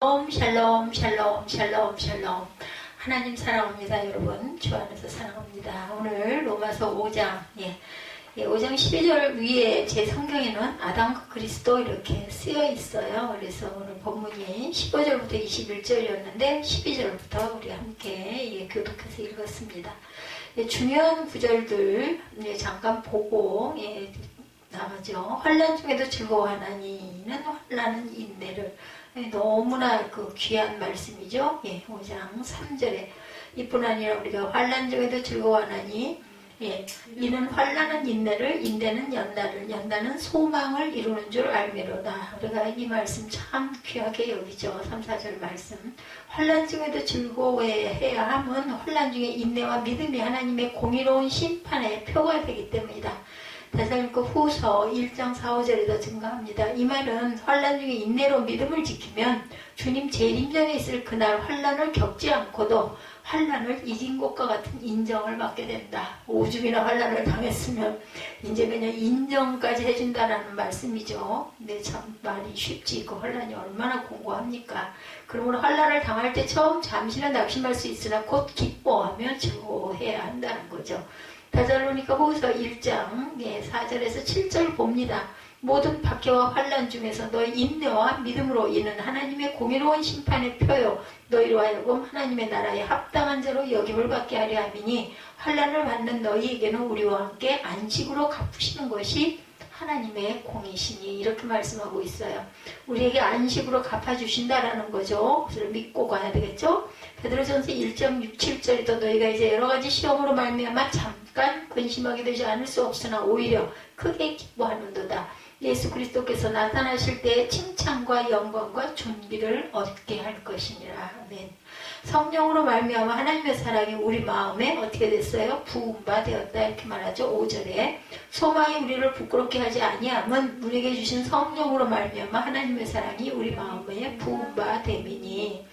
샬롬 샬롬 샬롬 샬롬. 하나님 사랑합니다. 여러분 주 안에서 사랑합니다. 오늘 로마서 5장 5장 12절 위에 제 성경에는 아담과 그리스도 이렇게 쓰여 있어요. 그래서 오늘 본문이 15절부터 21절이었는데 12절부터 우리 함께 교독해서 읽었습니다. 중요한 구절들 잠깐 보고 나가죠. 환난 중에도 즐거워하나니 이는 환난은 인내를. 너무나 귀한 말씀이죠. 5장 3절에 이뿐 아니라 우리가 환난 중에도 즐거워하나니 이는 환난은 인내를, 인내는 연단을, 연단은 소망을 이루는 줄 알미로다. 우리가 이 말씀 참 귀하게 여기죠. 3, 4절 말씀. 환난 중에도 즐거워해야 함은 환난 중에 인내와 믿음이 하나님의 공의로운 심판의 표가 되기 때문이다. 데살로니가 후서 1장 4, 5절에도 증가합니다. 이 말은 환난 중에 인내로 믿음을 지키면 주님 재림전에 있을 그날 환난을 겪지 않고도 환난을 이긴 것과 같은 인정을 받게 된다. 오줌이나 환난을 당했으면 이제 그냥 인정까지 해준다라는 말씀이죠. 근데 참 말이 쉽지 그 환난이 얼마나 공고합니까? 그러므로 환난을 당할 때 처음 잠시는 낙심할 수 있으나 곧 기뻐하며 즐거워해야 한다는 거죠. 데살로니가 후서 1장 4절에서 7절 봅니다. 모든 박해와 환난 중에서 너희 인내와 믿음으로 이는 하나님의 공의로운 심판의 표요 너희로 하여금 하나님의 나라에 합당한 자로 여김을 받게 하려 함이니 환난을 받는 너희에게는 우리와 함께 안식으로 갚으시는 것이 하나님의 공이시니 이렇게 말씀하고 있어요. 우리에게 안식으로 갚아주신다라는 거죠. 그래서 믿고 가야 되겠죠. 베드로전서 1장 6, 7절에도 너희가 이제 여러가지 시험으로 말미암아 잠깐 근심하게 되지 않을 수 없으나 오히려 크게 기뻐하는도다. 예수 그리스도께서 나타나실 때 칭찬과 영광과 존귀를 얻게 할 것이니라. 아멘. 성령으로 말미암아 하나님의 사랑이 우리 마음에 어떻게 됐어요? 부음바 되었다 이렇게 말하죠. 5절에 소망이 우리를 부끄럽게 하지 아니함은 우리에게 주신 성령으로 말미암아 하나님의 사랑이 우리 마음에 부음바 됨이니.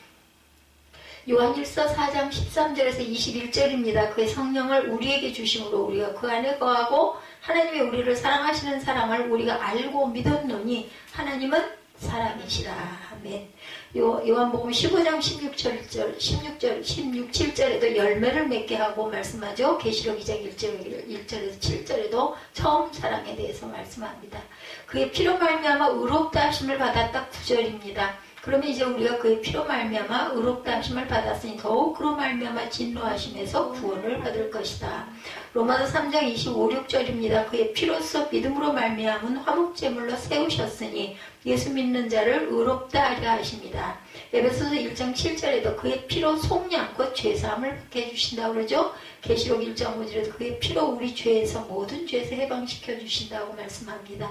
요한일서 4장 13절에서 21절입니다. 그의 성령을 우리에게 주심으로 우리가 그 안에 거하고 하나님의 우리를 사랑하시는 사랑을 우리가 알고 믿었노니 하나님은 사랑이시라. 아멘. 요한복음 15장 16, 17절에도 열매를 맺게 하고 말씀하죠. 계시록 2장 1절에서 7절에도 처음 사랑에 대해서 말씀합니다. 그의 피로 말미암아 의롭다 하심을 받았다 9절입니다. 그러면 이제 우리가 그의 피로 말미암아 의롭다 하심을 받았으니 더욱 그로 말미암아 진노하심에서 구원을 받을 것이다. 로마서 3장 25, 6절입니다. 그의 피로써 믿음으로 말미암은 화목제물로 세우셨으니 예수 믿는 자를 의롭다 하려 하십니다. 에베소서 1장 7절에도 그의 피로 속량껏 죄사함을 받게 해주신다고 그러죠. 계시록 1장 5절에도 그의 피로 우리 죄에서 모든 죄에서 해방시켜 주신다고 말씀합니다.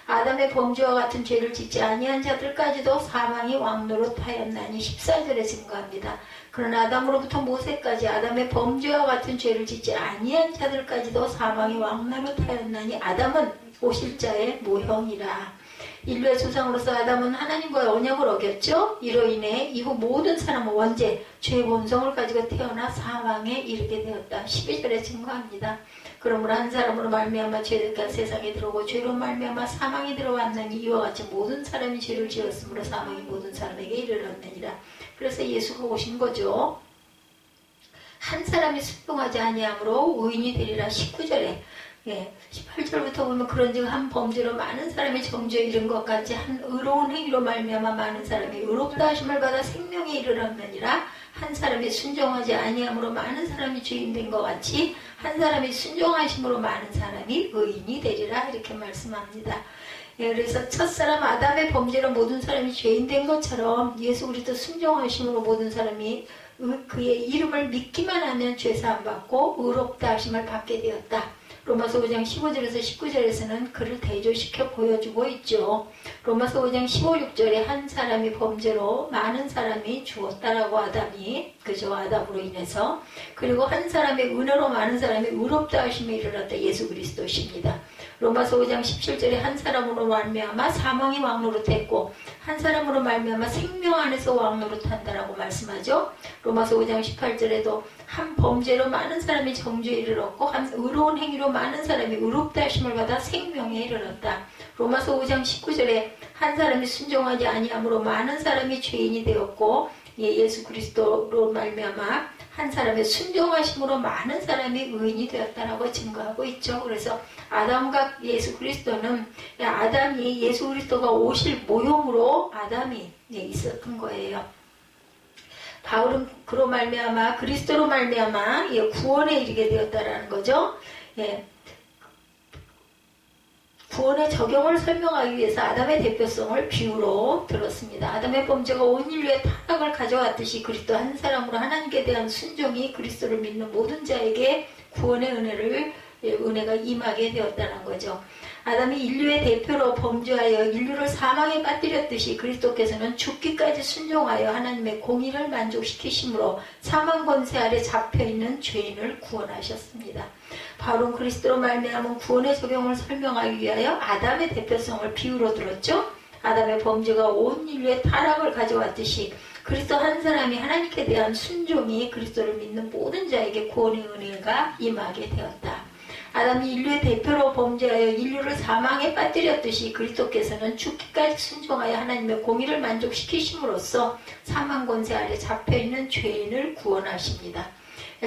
아담의 범죄와 같은 죄를 짓지 아니한 자들까지도 사망이 왕노릇하였나니 14절에 증거합니다. 그러나 아담으로부터 모세까지 아담의 범죄와 같은 죄를 짓지 아니한 자들까지도 사망이 왕노릇하였나니 아담은 오실 자의 모형이라. 인류의 조상으로서 아담은 하나님과의 언약을 어겼죠. 이로 인해 이후 모든 사람은 원죄, 죄의 본성을 가지고 태어나 사망에 이르게 되었다. 12절에 증거합니다. 그러므로 한 사람으로 말미암아 죄가 세상에 들어오고 죄로 말미암아 사망이 들어왔느니 이와 같이 모든 사람이 죄를 지었으므로 사망이 모든 사람에게 이르렀느니라. 그래서 예수가 오신 거죠. 한 사람이 순종하지 아니함으로 의인이 되리라. 19절에 18절부터 보면 그런즉 한 범죄로 많은 사람이 정죄에 이른 것 같이 한 의로운 행위로 말미암아 많은 사람이 의롭다 하심을 받아 생명에 이르렀느니라. 한 사람이 순종하지 아니함으로 많은 사람이 죄인 된 것 같이 한 사람이 순종하심으로 많은 사람이 의인이 되리라. 이렇게 말씀합니다. 그래서 첫사람 아담의 범죄로 모든 사람이 죄인 된 것처럼 예수 그리스도 순종하심으로 모든 사람이 그의 이름을 믿기만 하면 죄사함 받고 의롭다 하심을 받게 되었다. 로마서 5장 15절에서 19절에서는 그를 대조시켜 보여주고 있죠. 로마서 5장 15, 6절에 한 사람이 범죄로 많은 사람이 죽었다라고 아담이 그저 아담으로 인해서 그리고 한 사람의 은혜로 많은 사람이 의롭다 하심에 이르렀다. 예수 그리스도십니다. 로마서 5장 17절에 한 사람으로 말미암아 사망이 왕노릇했고 한 사람으로 말미암아 생명 안에서 왕노릇한다라고 말씀하죠. 로마서 5장 18절에도 한 범죄로 많은 사람이 정죄에 이르렀고 한 의로운 행위로 많은 사람이 의롭다 하심을 받아 생명에 이르렀다. 로마서 5장 19절에 한 사람이 순종하지 아니함으로 많은 사람이 죄인이 되었고 예수 그리스도로 말미암아 한 사람의 순종하심으로 많은 사람이 의인이 되었다라고 증거하고 있죠. 그래서 아담과 예수 그리스도는 아담이 예수 그리스도가 오실 모형으로 아담이 있었던 거예요. 바울은 그로 말미암아 그리스도로 말미암아 구원에 이르게 되었다라는 거죠. 구원의 적용을 설명하기 위해서 아담의 대표성을 비유로 들었습니다. 아담의 범죄가 온 인류의 타락을 가져왔듯이 그리스도 한 사람으로 하나님께 대한 순종이 그리스도를 믿는 모든 자에게 구원의 은혜가 임하게 되었다는 거죠. 아담이 인류의 대표로 범죄하여 인류를 사망에 빠뜨렸듯이 그리스도께서는 죽기까지 순종하여 하나님의 공의를 만족시키심으로 사망 권세 아래 잡혀있는 죄인을 구원하셨습니다. 바울은 그리스도로 말미암은 구원의 적용을 설명하기 위하여 아담의 대표성을 비유로 들었죠. 아담의 범죄가 온 인류의 타락을 가져왔듯이 그리스도 한 사람이 하나님께 대한 순종이 그리스도를 믿는 모든 자에게 구원의 은혜가 임하게 되었다. 아담이 인류의 대표로 범죄하여 인류를 사망에 빠뜨렸듯이 그리스도께서는 죽기까지 순종하여 하나님의 공의를 만족시키심으로써 사망 권세 아래 잡혀있는 죄인을 구원하십니다.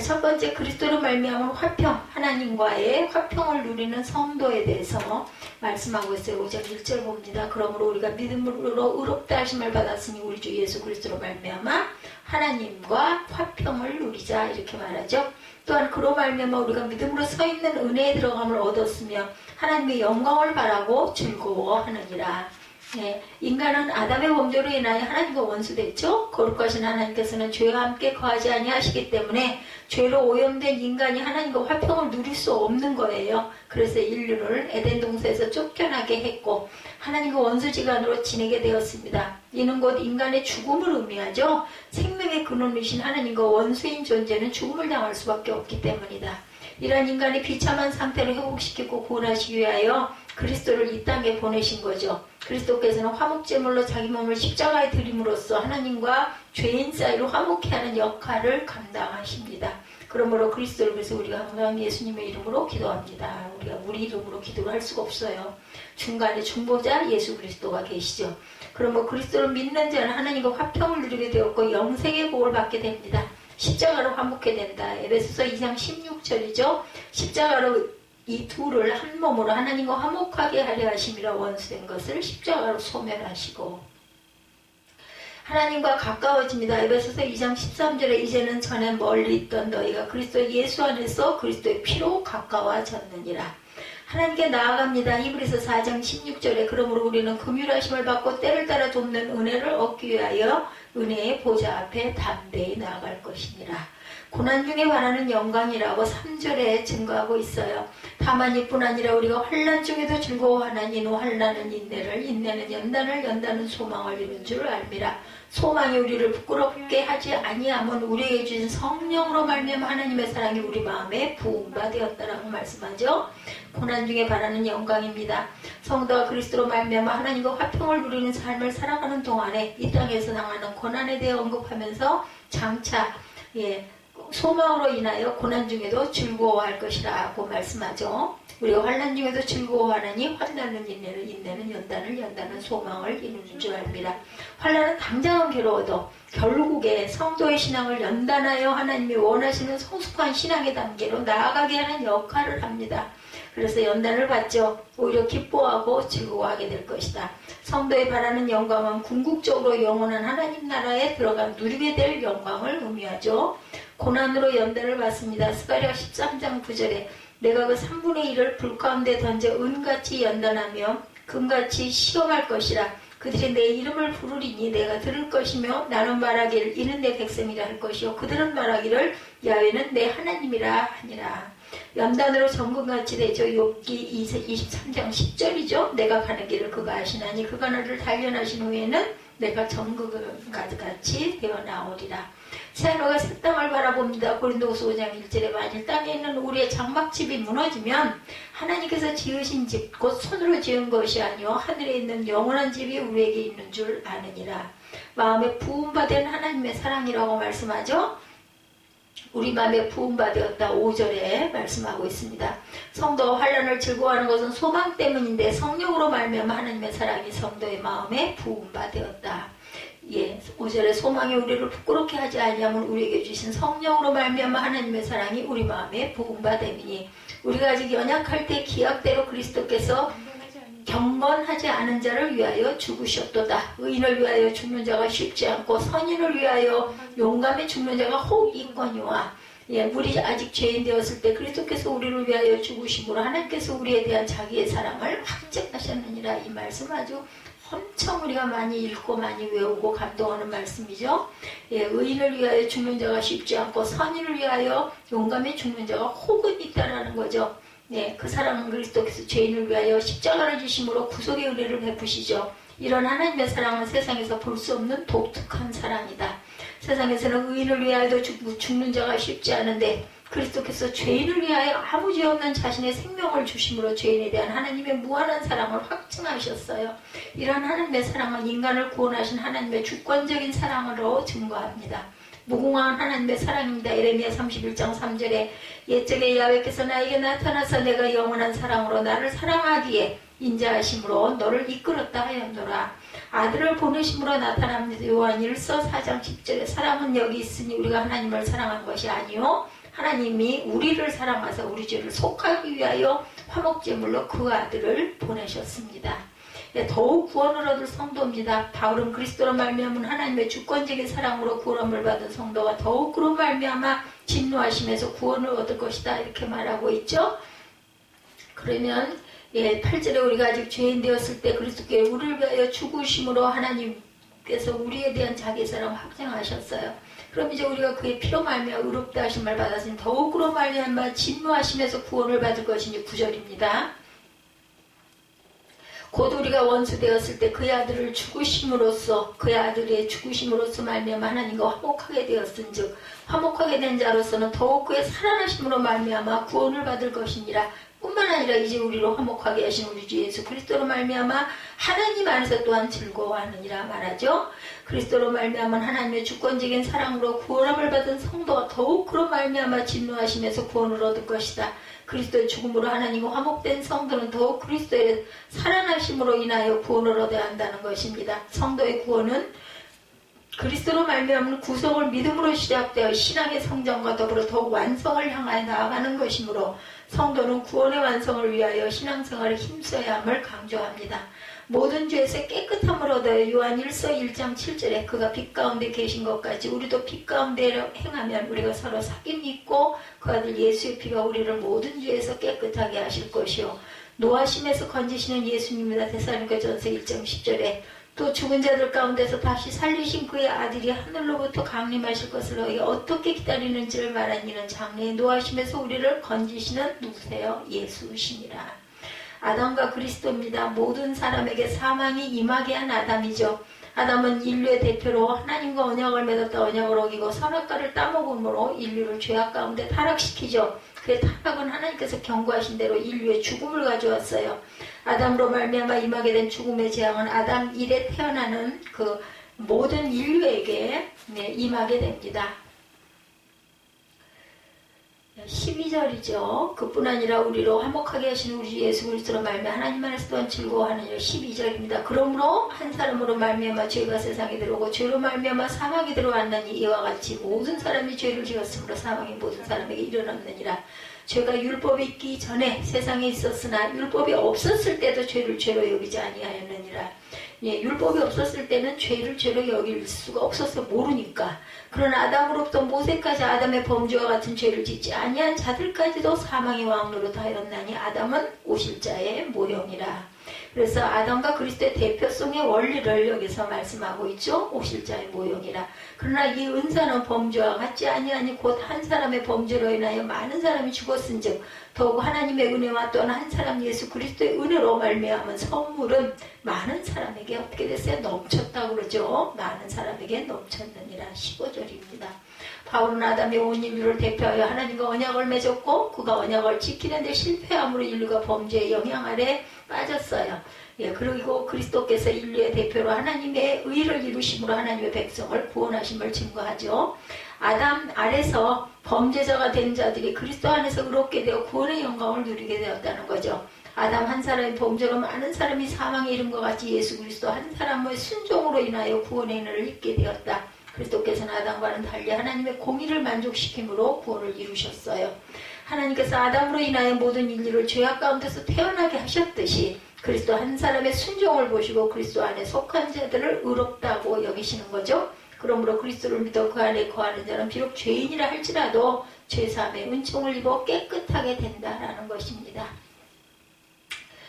첫 번째, 그리스도로 말미암은 화평, 하나님과의 화평을 누리는 성도에 대해서 말씀하고 있어요. 5장 1절 봅니다. 그러므로 우리가 믿음으로 의롭다 하심을 받았으니 우리 주 예수 그리스도로 말미암아 하나님과 화평을 누리자, 이렇게 말하죠. 또한 그로 말미암아 우리가 믿음으로 서 있는 은혜에 들어감을 얻었으며 하나님의 영광을 바라고 즐거워하느니라. 인간은 아담의 범죄로 인하여 하나님과 원수됐죠. 거룩하신 하나님께서는 죄와 함께 거하지 아니하시기 때문에 죄로 오염된 인간이 하나님과 화평을 누릴 수 없는 거예요. 그래서 인류를 에덴 동산에서 쫓겨나게 했고 하나님과 원수지간으로 지내게 되었습니다. 이는 곧 인간의 죽음을 의미하죠. 생명의 근원이신 하나님과 원수인 존재는 죽음을 당할 수밖에 없기 때문이다. 이러한 인간의 비참한 상태를 회복시키고 구원하시기 위하여 그리스도를 이 땅에 보내신 거죠. 그리스도께서는 화목제물로 자기 몸을 십자가에 드림으로써 하나님과 죄인 사이로 화목케 하는 역할을 감당하십니다. 그러므로 그리스도를 위해서 우리가 항상 예수님의 이름으로 기도합니다. 우리가 우리 이름으로 기도를 할 수가 없어요. 중간에 중보자 예수 그리스도가 계시죠. 그러므로 그리스도를 믿는 자는 하나님과 화평을 누리게 되었고 영생의 복을 받게 됩니다. 십자가로 화목게 된다. 에베소서 2장 16절이죠. 십자가로 이 둘을 한 몸으로 하나님과 화목하게 하려 하심이라 원수된 것을 십자가로 소멸하시고 하나님과 가까워집니다. 에베소서 2장 13절에 이제는 전에 멀리 있던 너희가 그리스도 예수 안에서 그리스도의 피로 가까워졌느니라. 하나님께 나아갑니다. 히브리서 4장 16절에 그러므로 우리는 긍휼하심을 받고 때를 따라 돕는 은혜를 얻기 위하여 은혜의 보좌 앞에 담대히 나아갈 것이니라. 고난 중에 바라는 영광이라고 3절에 증거하고 있어요. 다만 이뿐 아니라 우리가 환난 중에도 즐거워하나니 이노 환난은 인내를, 인내는 연단을, 연단은 소망을 이룬 줄 알미라. 소망이 우리를 부끄럽게 하지 아니함은 우리에게 주신 성령으로 말미암아 하나님의 사랑이 우리 마음에 부음바 되었다라고 말씀하죠. 고난 중에 바라는 영광입니다. 성도와 그리스도로 말미암아 하나님과 화평을 누리는 삶을 살아가는 동안에 이 땅에서 당하는 고난에 대해 언급하면서 장차 소망으로 인하여 고난 중에도 즐거워할 것이라고 말씀하죠. 우리가 환난 중에도 즐거워하나니 환난은 인내를, 인내는 연단을, 연단은 소망을 이루는 줄 압니다. 환난은 당장은 괴로워도 결국에 성도의 신앙을 연단하여 하나님이 원하시는 성숙한 신앙의 단계로 나아가게 하는 역할을 합니다. 그래서 연단을 받죠. 오히려 기뻐하고 즐거워하게 될 것이다. 성도의 바라는 영광은 궁극적으로 영원한 하나님 나라에 들어가 누리게 될 영광을 의미하죠. 고난으로 연단을 받습니다. 스가랴 13장 9절에 내가 그 3분의 1을 불 가운데 던져 은같이 연단하며 금같이 시험할 것이라. 그들이 내 이름을 부르리니 내가 들을 것이며 나는 말하기를 이는 내 백성이라 할 것이요 그들은 말하기를 야훼는 내 하나님이라 하니라. 연단으로 정금같이 되죠. 욥기 23장 10절이죠. 내가 가는 길을 그가 아시나니 그가 나를 단련하신 후에는 내가 정금같이 되어 나오리라. 새하늘과 새 땅을 바라봅니다. 고린도후서 5장 1절에 만일 땅에 있는 우리의 장막집이 무너지면 하나님께서 지으신 집 곧 손으로 지은 것이 아니요 하늘에 있는 영원한 집이 우리에게 있는 줄 아느니라. 마음에 부음받은 하나님의 사랑이라고 말씀하죠. 우리 마음에 부음받았다 5절에 말씀하고 있습니다. 성도가 환난을 즐거워하는 것은 소망 때문인데 성령으로 말미암아 하나님의 사랑이 성도의 마음에 부음바 되었다. 예, 5절에 소망이 우리를 부끄럽게 하지 아니하면 우리에게 주신 성령으로 말미암아 하나님의 사랑이 우리 마음에 부음바 됨이니 우리가 아직 연약할 때 기약대로 그리스도께서 경건하지 않은 자를 위하여 죽으셨도다. 의인을 위하여 죽는 자가 쉽지 않고 선인을 위하여 용감히 죽는 자가 혹 있거니와. 예, 우리 아직 죄인 되었을 때 그리스도께서 우리를 위하여 죽으심으로 하나님께서 우리에 대한 자기의 사랑을 확증하셨느니라. 이 말씀 아주 엄청 우리가 많이 읽고 많이 외우고 감동하는 말씀이죠. 예, 의인을 위하여 죽는 자가 쉽지 않고 선인을 위하여 용감히 죽는 자가 혹은 있다라는 거죠. 네, 그 사랑은 그리스도께서 죄인을 위하여 십자가를 지심으로 구속의 은혜를 베푸시죠. 이런 하나님의 사랑은 세상에서 볼 수 없는 독특한 사랑이다. 세상에서는 의인을 위하여도 죽는 자가 쉽지 않은데 그리스도께서 죄인을 위하여 아무 죄 없는 자신의 생명을 주심으로 죄인에 대한 하나님의 무한한 사랑을 확증하셨어요. 이런 하나님의 사랑은 인간을 구원하신 하나님의 주권적인 사랑으로 증거합니다. 무궁한 하나님의 사랑입니다. 예레미야 31장 3절에 옛적에 야훼께서 나에게 나타나서 내가 영원한 사랑으로 나를 사랑하기에 인자하심으로 너를 이끌었다 하였노라. 아들을 보내심으로 나타납니다. 요한 1서 4장 10절에 사랑은 여기 있으니 우리가 하나님을 사랑한 것이 아니요 하나님이 우리를 사랑하사 우리 죄를 속하기 위하여 화목제물로 그 아들을 보내셨습니다. 네, 더욱 구원을 얻을 성도입니다. 바울은 그리스도로 말미암은 하나님의 주권적인 사랑으로 구원을 받은 성도가 더욱 그로 말미암아 진노하심에서 구원을 얻을 것이다 이렇게 말하고 있죠. 그러면 8절에 우리가 아직 죄인 되었을 때 그리스도께 우리를 위하여 죽으심으로 하나님께서 우리에 대한 자기의 사랑을 확증하셨어요. 그럼 이제 우리가 그의 피로 말미암아 의롭다 하심을 받았으니 더욱 그로 말미암아 진노하심에서 구원을 받을 것이니 9절입니다. 곧 우리가 원수 되었을 때 그의 아들을 죽으심으로써 그의 아들의 죽으심으로써 말미암아 하나님과 화목하게 되었은즉 화목하게 된 자로서는 더욱 그의 살아나심으로 말미암아 구원을 받을 것이니라. 뿐만 아니라 이제 우리로 화목하게 하신 우리 주 예수 그리스도로 말미암아 하나님 안에서 또한 즐거워하느니라 말하죠. 그리스도로 말미암아 하나님의 주권적인 사랑으로 구원함을 받은 성도가 더욱 그로 말미암아 진노하심에서 구원을 얻을 것이다. 그리스도의 죽음으로 하나님과 화목된 성도는 더욱 그리스도의 살아나심으로 인하여 구원을 얻어야 한다는 것입니다. 성도의 구원은 그리스도로 말미암은 구속을 믿음으로 시작되어 신앙의 성장과 더불어 더욱 완성을 향하여 나아가는 것이므로 성도는 구원의 완성을 위하여 신앙생활에 힘써야 함을 강조합니다. 모든 죄에서 깨끗함을 얻어요. 요한 1서 1장 7절에 그가 빛 가운데 계신 것 같이 우리도 빛 가운데 행하면 우리가 서로 사귐이 있고 그 아들 예수의 피가 우리를 모든 죄에서 깨끗하게 하실 것이요 노하심에서 건지시는 예수님이다. 데살로니가전서 1장 10절에 또 죽은 자들 가운데서 다시 살리신 그의 아들이 하늘로부터 강림하실 것을 너희 어떻게 기다리는지를 말한 이는 장래에 노하심에서 우리를 건지시는 누구세요? 예수시니라. 아담과 그리스도입니다. 모든 사람에게 사망이 임하게 한 아담이죠. 아담은 인류의 대표로 하나님과 언약을 맺었다 언약을 어기고 선악과를 따먹음으로 인류를 죄악 가운데 타락시키죠. 그의 타락은 하나님께서 경고하신 대로 인류의 죽음을 가져왔어요. 아담으로 말미암아 임하게 된 죽음의 재앙은 아담 일에 태어나는 그 모든 인류에게 임하게 됩니다. 12절이죠. 그뿐 아니라 우리로 화목하게 하시는 우리 예수 그리스도로 말미암아 하나님 안에서 또한 즐거워하느니라. 12절입니다. 그러므로 한 사람으로 말미암아 죄가 세상에 들어오고 죄로 말미암아 사망이 들어왔나니 이와 같이 모든 사람이 죄를 지었으므로 사망이 모든 사람에게 일어났느니라. 죄가 율법이 있기 전에 세상에 있었으나 율법이 없었을 때도 죄를 죄로 여기지 아니하였느니라. 예, 율법이 없었을 때는 죄를 죄로 여길 수가 없어서 모르니까. 그러나 아담으로부터 모세까지 아담의 범죄와 같은 죄를 짓지 아니한 자들까지도 사망의 왕노릇 하였나니 아담은 오실자의 모형이라. 그래서 아담과 그리스도의 대표성의 원리를 여기서 말씀하고 있죠. 오실자의 모형이라. 그러나 이 은사는 범죄와 같지 아니하니 곧 한 사람의 범죄로 인하여 많은 사람이 죽었은즉 더욱 하나님의 은혜와 또한 한 사람 예수 그리스도의 은혜로 말미암은 선물은 많은 사람에게 어떻게 됐어요? 넘쳤다고 그러죠. 많은 사람에게 넘쳤느니라. 15절입니다. 바울은 아담의 온 인류를 대표하여 하나님과 언약을 맺었고 그가 언약을 지키는 데 실패함으로 인류가 범죄의 영향 아래 빠졌어요. 예, 그리고 그리스도께서 인류의 대표로 하나님의 의를 이루심으로 하나님의 백성을 구원하심을 증거하죠. 아담 아래서 범죄자가 된 자들이 그리스도 안에서 의롭게 되어 구원의 영광을 누리게 되었다는 거죠. 아담 한 사람의 범죄로 많은 사람이 사망에 이른 것 같이 예수 그리스도 한 사람의 순종으로 인하여 구원의 은혜를 입게 되었다. 그리스도께서는 아담과는 달리 하나님의 공의를 만족시킴으로 구원을 이루셨어요. 하나님께서 아담으로 인하여 모든 인류를 죄악 가운데서 태어나게 하셨듯이 그리스도 한 사람의 순종을 보시고 그리스도 안에 속한 자들을 의롭다고 여기시는 거죠. 그러므로 그리스도를 믿어 그 안에 거하는 자는 비록 죄인이라 할지라도 죄사함의 은총을 입어 깨끗하게 된다라는 것입니다.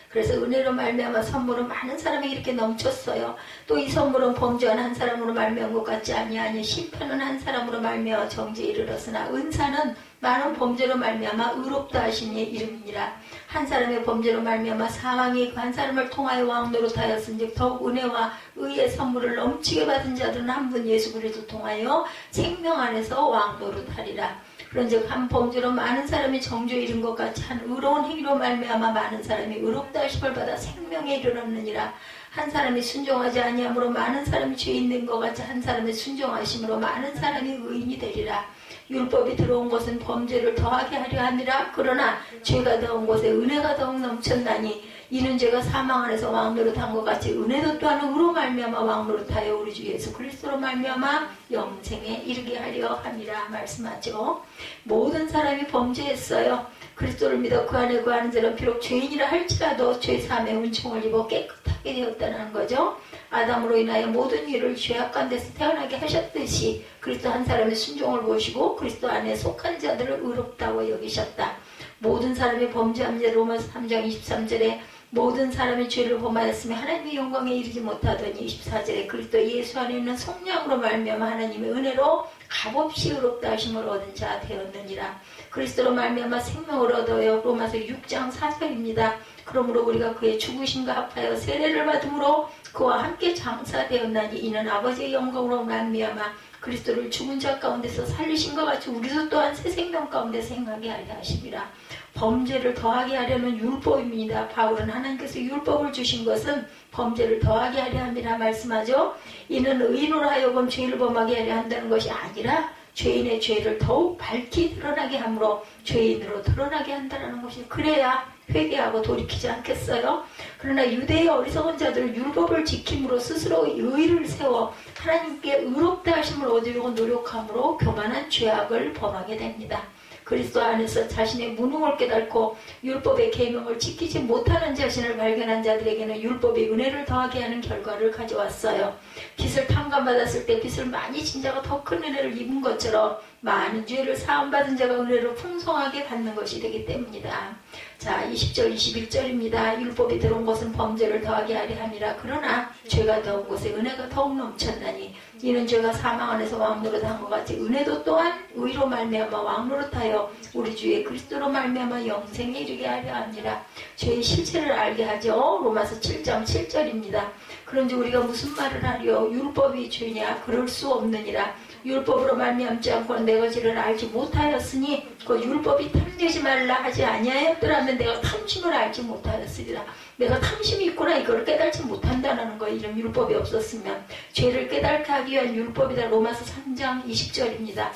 그래서 은혜로 말미암아 선물은 많은 사람에게 이렇게 넘쳤어요. 또 이 선물은 범죄한 한 사람으로 말미암은 것 같지 아니하니 심판은 한 사람으로 말미암아 정죄에 이르렀으나 은사는 많은 범죄로 말미암아 의롭다 하시니 이름이니라. 한 사람의 범죄로 말미암아 사망이 그 한 사람을 통하여 왕노릇 하였은즉 더욱 은혜와 의의 선물을 넘치게 받은 자들은 한 분 예수 그리스도 통하여 생명 안에서 왕노릇 하리라. 그런즉 한 범죄로 많은 사람이 정죄에 이른 것 같이 한 의로운 행위로 말미암아 많은 사람이 의롭다 하심을 받아 생명에 이르렀느니라. 한 사람이 순종하지 아니함으로 많은 사람이 죄인 된 것 같이 한 사람의 순종하심으로 많은 사람이 의인이 되리라. 율법이 들어온 것은 범죄를 더하게 하려 함이라. 그러나 죄가 더온 곳에 은혜가 더욱 넘쳤나니 이는 죄가 사망 안에서 왕노릇한 것 같이 은혜도 또한 의로 말미암아 왕노릇하여 우리 주 예수 그리스도로 말미암아 영생에 이르게 하려 함이라 말씀하죠. 모든 사람이 범죄했어요. 그리스도를 믿어 그 안에 거하는 자는 비록 죄인이라 할지라도 죄사함의 은총을 입어 깨끗하게 되었다는 거죠. 아담으로 인하여 모든 일을 죄악 가운데서 태어나게 하셨듯이 그리스도 한 사람의 순종을 보시고 그리스도 안에 속한 자들을 의롭다고 여기셨다. 모든 사람이 범죄함자 로마서 3장 23절에 모든 사람이 죄를 범하였으며 하나님의 영광에 이르지 못하더니 24절에 그리스도 예수 안에 있는 성령으로 말미암아 하나님의 은혜로 값없이 의롭다 하심을 얻은 자 되었느니라. 그리스도로 말미암아 생명을 얻어요. 로마서 6장 4절입니다. 그러므로 우리가 그의 죽으심과 합하여 세례를 받음으로 그와 함께 장사되었나니 이는 아버지의 영광으로 말미암아 그리스도를 죽은 자 가운데서 살리신 것 같이 우리도 또한 새 생명 가운데 생하게 하려 하심이라. 범죄를 더하게 하려는 율법입니다. 바울은 하나님께서 율법을 주신 것은 범죄를 더하게 하려 함이라 말씀하죠. 이는 의인으로 하여금 죄를 범하게 하려 한다는 것이 아니라 죄인의 죄를 더욱 밝히 드러나게 함으로 죄인으로 드러나게 한다는 것이 그래야 회개하고 돌이키지 않겠어요? 그러나 유대의 어리석은 자들은 율법을 지킴으로 스스로 의를 세워 하나님께 의롭다 하심을 얻으려고 노력함으로 교만한 죄악을 범하게 됩니다. 그리스도 안에서 자신의 무능을 깨닫고 율법의 계명을 지키지 못하는 자신을 발견한 자들에게는 율법이 은혜를 더하게 하는 결과를 가져왔어요. 빚을 탕감받았을 때 빚을 많이 진 자가 더 큰 은혜를 입은 것처럼 많은 죄를 사함받은 자가 은혜를 풍성하게 받는 것이 되기 때문이다. 자, 20절 21절입니다. 율법이 들어온 것은 범죄를 더하게 하려 함이라. 그러나 죄가 더운 곳에 은혜가 더욱 넘쳤나니 이는 죄가 사망 안에서 왕노릇한 것 같이 은혜도 또한 의로 말미암아 왕노릇하여 우리 주의 그리스도로 말미암아 영생에 이르게 하려 합니다. 죄의 실체를 알게 하죠. 로마서 7장 7절입니다. 그런지 우리가 무슨 말을 하려 율법이 죄냐? 그럴 수 없느니라. 율법으로 말미암지 않고 내가 죄를 알지 못하였으니 그 율법이 탐내지 말라 하지 아니하였더라면 내가 탐심을 알지 못하였으리라. 내가 탐심이 있구나 이걸 깨달지 못한다는 거. 이런 율법이 없었으면 죄를 깨닫게 하기 위한 율법이다. 로마서 3장 20절입니다.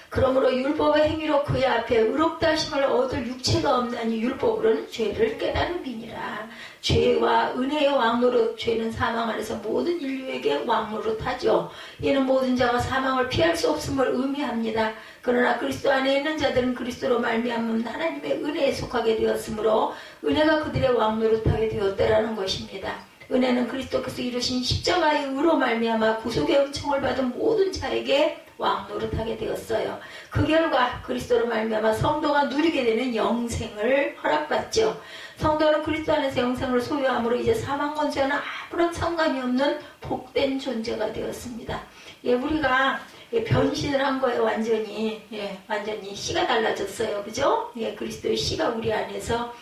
그러므로 율법의 행위로 그의 앞에 의롭다 하심을 얻을 육체가 없나니 율법으로는 죄를 깨달음이니라. 죄와 은혜의 왕노릇, 죄는 사망 안에서 모든 인류에게 왕노릇하죠. 이는 모든 자가 사망을 피할 수 없음을 의미합니다. 그러나 그리스도 안에 있는 자들은 그리스도로 말미암은 하나님의 은혜에 속하게 되었으므로 은혜가 그들의 왕노릇하게 되었다라는 것입니다. 은혜는 그리스도께서 이루신 십자가의 의로 말미암아 구속의 은총을 받은 모든 자에게 왕노릇하게 되었어요. 그 결과 그리스도로 말미암아 성도가 누리게 되는 영생을 허락받죠. 성도는 그리스도 안에서 영생을 소유함으로 이제 사망 권세와는 아무런 상관이 없는 복된 존재가 되었습니다. 우리가 변신을 한 거예요. 완전히 씨가 달라졌어요. 그죠? 그리스도의 씨가 우리 안에서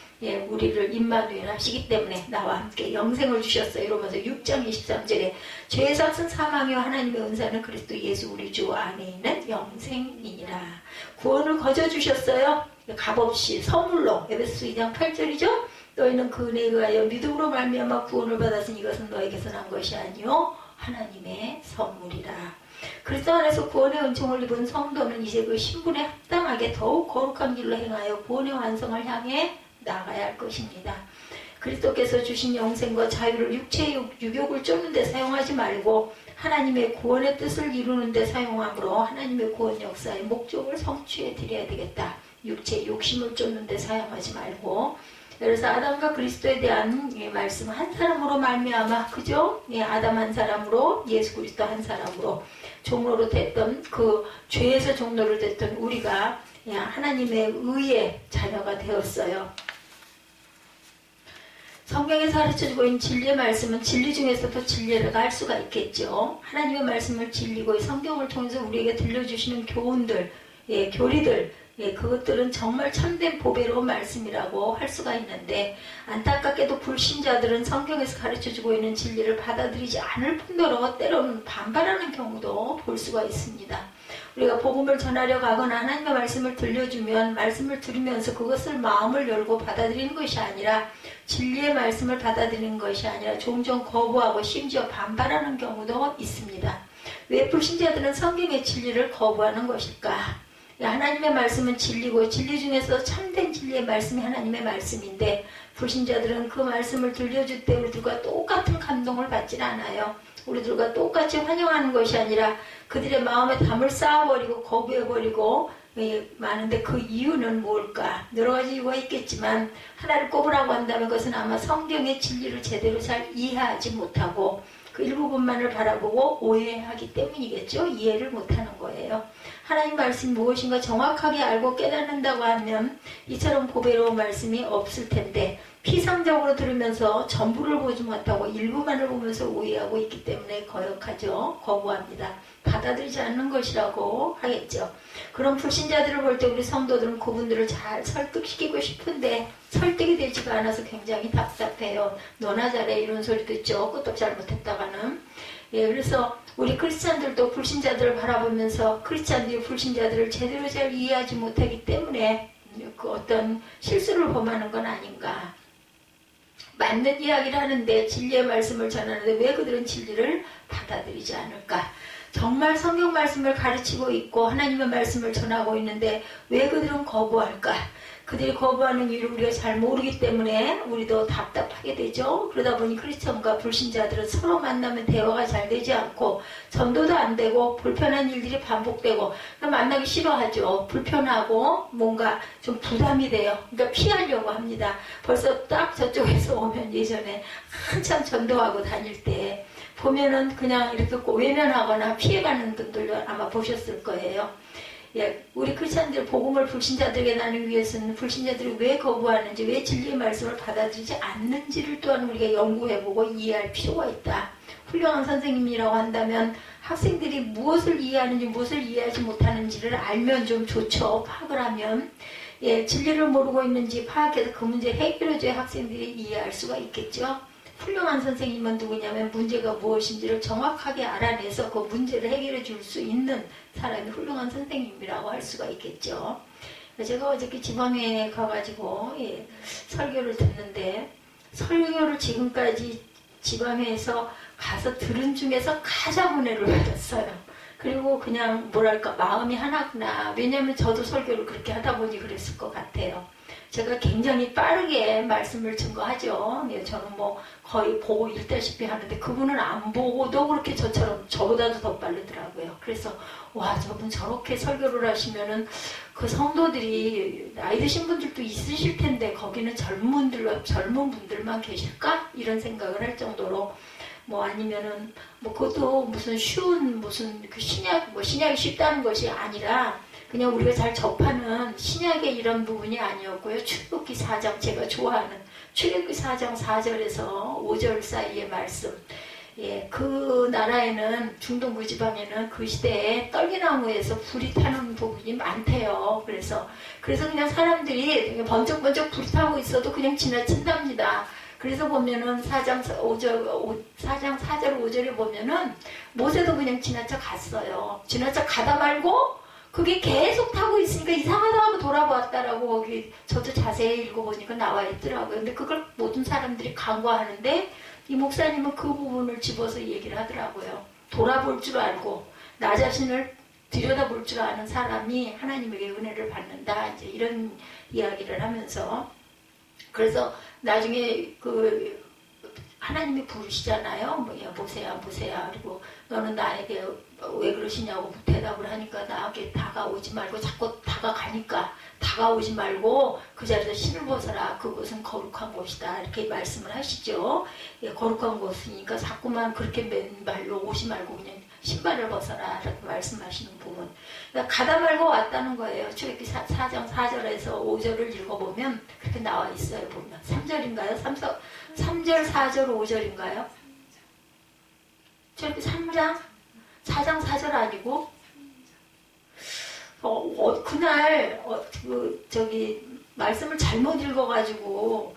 우리를 임마누엘 하시기 때문에 나와 함께 영생을 주셨어요. 로마서 6장 23절에 죄의 삭은 사망이요 하나님의 은사는 그리스도 예수 우리 주 안에 있는 영생이니라. 구원을 거저 주셨어요. 값없이 선물로. 에베소 2장 8절이죠. 너희는 그 은혜에 의하여 믿음으로 말미암아 구원을 받았으니 이것은 너에게서 난 것이 아니요 하나님의 선물이라. 그리스도 안에서 구원의 은총을 입은 성도는 이제 그 신분에 합당하게 더욱 거룩한 길로 행하여 구원의 완성을 향해 나가야 할 것입니다. 그리스도께서 주신 영생과 자유를 육체의 유욕을 쫓는 데 사용하지 말고 하나님의 구원의 뜻을 이루는 데 사용함으로 하나님의 구원 역사의 목적을 성취해 드려야 되겠다. 육체의 욕심을 쫓는 데 사용하지 말고. 그래서 아담과 그리스도에 대한 말씀, 한 사람으로 말미암아, 그죠? 아담 한 사람으로, 예수 그리스도 한 사람으로 종로로 됐던, 그 죄에서 종로로 됐던 우리가 하나님의 의의 자녀가 되었어요. 성경에서 가르쳐주고 있는 진리의 말씀은 진리 중에서도 진리를 알 수가 있겠죠. 하나님의 말씀을 진리고 성경을 통해서 우리에게 들려주시는 교훈들, 교리들, 그것들은 정말 참된 보배로운 말씀이라고 할 수가 있는데, 안타깝게도 불신자들은 성경에서 가르쳐주고 있는 진리를 받아들이지 않을 뿐더러 때로는 반발하는 경우도 볼 수가 있습니다. 우리가 복음을 전하려 가거나 하나님의 말씀을 들려주면 말씀을 들으면서 그것을 마음을 열고 받아들이는 것이 아니라, 진리의 말씀을 받아들이는 것이 아니라 종종 거부하고 심지어 반발하는 경우도 있습니다. 왜 불신자들은 성경의 진리를 거부하는 것일까? 하나님의 말씀은 진리고 진리 중에서 참된 진리의 말씀이 하나님의 말씀인데, 불신자들은 그 말씀을 들려줄 때 우리들과 똑같은 감동을 받질 않아요. 우리들과 똑같이 환영하는 것이 아니라 그들의 마음에 담을 쌓아버리고 거부해버리고 많은데, 그 이유는 뭘까? 여러 가지 이유가 있겠지만 하나를 꼽으라고 한다면 그것은 아마 성경의 진리를 제대로 잘 이해하지 못하고 그 일부분만을 바라보고 오해하기 때문이겠죠. 이해를 못하는 거예요. 하나님 말씀이 무엇인가 정확하게 알고 깨닫는다고 하면 이처럼 보배로운 말씀이 없을 텐데, 피상적으로 들으면서 전부를 보지 못하고 일부만을 보면서 오해하고 있기 때문에 거역하죠. 거부합니다. 받아들이지 않는 것이라고 하겠죠. 그런 불신자들을 볼 때 우리 성도들은 그분들을 잘 설득시키고 싶은데 설득이 되지가 않아서 굉장히 답답해요. 너나 잘해 이런 소리 듣죠. 끄떡 잘못했다가는. 그래서 우리 크리스찬들도 불신자들을 바라보면서 크리스찬들이 불신자들을 제대로 잘 이해하지 못하기 때문에 그 어떤 실수를 범하는 건 아닌가. 맞는 이야기를 하는데, 진리의 말씀을 전하는데 왜 그들은 진리를 받아들이지 않을까? 정말 성경 말씀을 가르치고 있고 하나님의 말씀을 전하고 있는데 왜 그들은 거부할까? 그들이 거부하는 이유를 우리가 잘 모르기 때문에 우리도 답답하게 되죠. 그러다 보니 크리스천과 불신자들은 서로 만나면 대화가 잘 되지 않고 전도도 안 되고 불편한 일들이 반복되고 만나기 싫어하죠. 불편하고 뭔가 좀 부담이 돼요. 그러니까 피하려고 합니다. 벌써 딱 저쪽에서 오면 예전에 한참 전도하고 다닐 때 보면은 그냥 이렇게 외면하거나 피해가는 분들도 아마 보셨을 거예요. 우리 크리스찬들 복음을 불신자들에게 나누기 위해서는 불신자들이 왜 거부하는지, 왜 진리의 말씀을 받아들이지 않는지를 또한 우리가 연구해보고 이해할 필요가 있다. 훌륭한 선생님이라고 한다면 학생들이 무엇을 이해하는지 무엇을 이해하지 못하는지를 알면 좀 좋죠. 파악을 하면. 진리를 모르고 있는지 파악해서 그 문제 해결해줘야 학생들이 이해할 수가 있겠죠. 훌륭한 선생님은 누구냐면 문제가 무엇인지를 정확하게 알아내서 그 문제를 해결해 줄 수 있는 사람이 훌륭한 선생님이라고 할 수가 있겠죠. 제가 어저께 지방에 가가지고 설교를 듣는데, 설교를 지금까지 지방에서 가서 들은 중에서 가장 은혜를 받았어요. 그리고 그냥 뭐랄까 마음이 하나구나. 왜냐하면 저도 설교를 그렇게 하다 보니 그랬을 것 같아요. 제가 굉장히 빠르게 말씀을 증거하죠. 저는 뭐 거의 보고 읽다시피 하는데 그분은 안 보고도 그렇게 저보다도 더 빠르더라고요. 그래서 와, 저분 저렇게 설교를 하시면은 그 성도들이 나이 드신 분들도 있으실 텐데 거기는 젊은 분들만 계실까? 이런 생각을 할 정도로, 뭐 아니면은 뭐 그것도 무슨 쉬운 무슨 그 신약이 쉽다는 것이 아니라 그냥 우리가 잘 접하는 신약의 이런 부분이 아니었고요. 출애굽기 4장, 제가 좋아하는 출애굽기 4장 4절에서 5절 사이의 말씀. 그 나라에는, 중동 그 지방에는 그 시대에 떨기나무에서 불이 타는 부분이 많대요. 그래서 그냥 사람들이 번쩍번쩍 불이 타고 있어도 그냥 지나친답니다. 그래서 보면은 4장 4절 5절에 보면은 모세도 그냥 지나쳐 갔어요. 지나쳐 가다 말고 그게 계속 타고 있으니까 이상하다 하고 돌아보았다라고 거기 저도 자세히 읽어보니까 나와 있더라고요. 근데 그걸 모든 사람들이 간과하는데 이 목사님은 그 부분을 집어서 얘기를 하더라고요. 돌아볼 줄 알고 나 자신을 들여다볼 줄 아는 사람이 하나님에게 은혜를 받는다. 이제 이런 이야기를 하면서 그래서 나중에 그 하나님이 부르시잖아요. 뭐야 모세야 모세야. 그리고 너는 나에게 왜 그러시냐고 대답을 하니까 나에게 다가오지 말고 자꾸 다가가니까 다가오지 말고 그 자리에서 신을 벗어라. 그곳은 거룩한 곳이다. 이렇게 말씀을 하시죠. 예, 거룩한 곳이니까 자꾸만 그렇게 맨발로 오지 말고 그냥 신발을 벗어라. 이렇게 말씀하시는 부분. 그러니까 가다 말고 왔다는 거예요. 출애굽기 4장 4절에서 5절을 읽어보면 그렇게 나와 있어요. 보면 3절인가요? 3절 4절 5절인가요? 출애굽기 3장 4장 4절 아니고 그날 말씀을 잘못 읽어가지고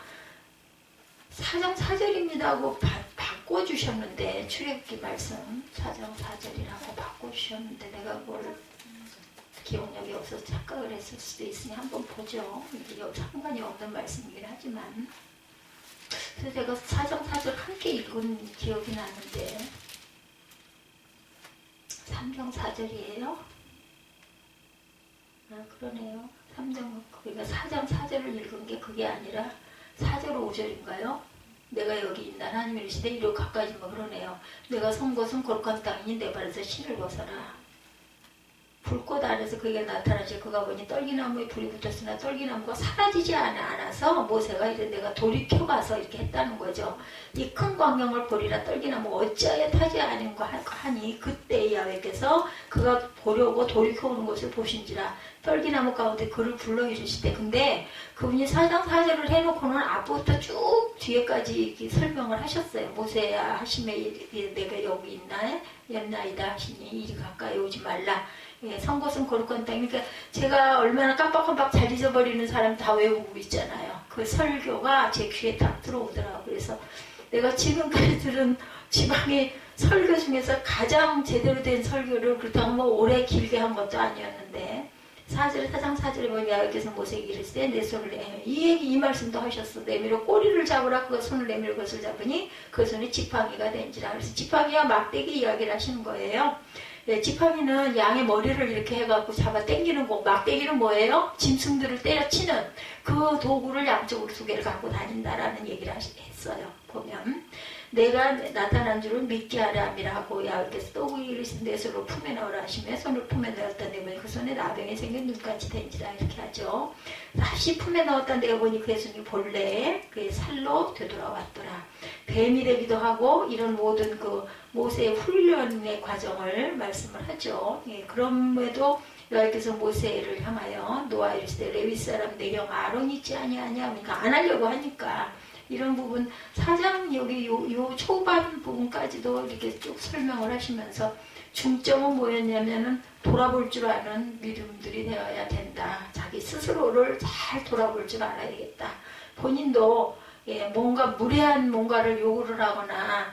4장 4절입니다 하고 바꿔주셨는데 출애굽기 말씀 4장 4절이라고 바꿔주셨는데 내가 그걸 기억력이 없어서 착각을 했을 수도 있으니 한번 보죠. 이게 상관이 없는 말씀이긴 하지만 그래서 제가 4장 4절 함께 읽은 기억이 나는데 3장 4절이에요? 아 그러네요. 3장 그러니까 4장 4절을 읽은 게 그게 아니라 4절 5절인가요? 내가 여기 있나 하나님이 이르시되 이리로 가까이 뭐 그러네요. 내가 선 곳은 거룩한 땅이니 내 발에서 신을 벗어라. 불꽃 안에서 그게 나타나지 그가 보니 떨기나무에 불이 붙었으나 떨기나무가 사라지지 않아서 모세가 이제 내가 돌이켜가서 이렇게 했다는 거죠. 이 큰 광경을 보리라 떨기나무가 어찌하여 타지 않은가 하니 그때 야훼께서 그가 보려고 돌이켜오는 것을 보신지라 떨기나무 가운데 그를 불러 이르시되 근데 그분이 4장 4절을 해놓고는 앞부터 쭉 뒤에까지 설명을 하셨어요. 모세야 하심에 내가 여기 있나이다 하시니 이리 가까이 오지 말라. 예, 선곳은 거룩한 땅. 그러니까 제가 얼마나 깜빡깜빡 잘 잊어버리는 사람 다 외우고 있잖아요. 그 설교가 제 귀에 딱 들어오더라고요. 그래서 내가 지금까지 들은 지방의 설교 중에서 가장 제대로 된 설교를 그렇다고 뭐 오래 길게 한 것도 아니었는데 4장 4절에 보면 야훼께서 모세에게 이르시되 내 손을 내밀어 이 말씀도 하셨어. 내밀어 꼬리를 잡으라. 그가 손을 내밀어 그것을 잡으니 그 손이 지팡이가 된지라. 그래서 지팡이와 막대기 이야기를 하시는 거예요. 네, 지팡이는 양의 머리를 이렇게 해갖고 잡아 당기는 거. 막대기는 뭐예요? 짐승들을 때려치는 그 도구를 양쪽으로 두 개를 갖고 다닌다라는 얘기를 했어요. 보면 내가 나타난 줄을 믿게 하라 함이라고 야훼께서 또 이르신 내 손을 품에 넣으라 하시며 손을 품에 넣었다 내보니 그 손에 나병이 생긴 눈같이 된지라 이렇게 하죠. 다시 품에 넣었다 내가 보니 그의 손이 본래 그의 살로 되돌아왔더라. 뱀이 되기도 하고 이런 모든 그 모세의 훈련의 과정을 말씀을 하죠. 예, 그럼에도 여호와께서 모세를 향하여 노아 이르시되 레위 사람 내 형 아론 있지 아니하냐 그러니까 안 하려고 하니까 이런 부분 4장 여기 요 초반 부분까지도 이렇게 쭉 설명을 하시면서 중점은 뭐였냐면은 돌아볼 줄 아는 믿음들이 되어야 된다. 자기 스스로를 잘 돌아볼 줄 알아야겠다. 본인도 예, 뭔가 무례한 뭔가를 요구를 하거나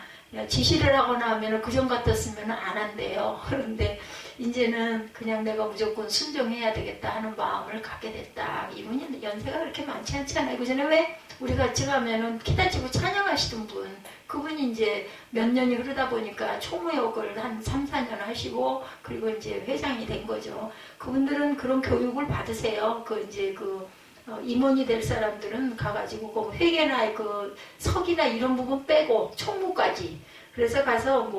지시를 하거나 하면 그전 같았으면 안 한대요. 그런데 이제는 그냥 내가 무조건 순종해야 되겠다 하는 마음을 갖게 됐다. 이분이 연세가 그렇게 많지 않잖아요. 그 전에 왜 우리 같이 가면은 키다치고 찬양하시던 분, 그분이 이제 몇 년이 흐르다 보니까 총무역을 한 3, 4년 하시고 그리고 이제 회장이 된 거죠. 그분들은 그런 교육을 받으세요. 임원이 될 사람들은 가가지고 그 회계나 그 석이나 이런 부분 빼고 총무까지 그래서 가서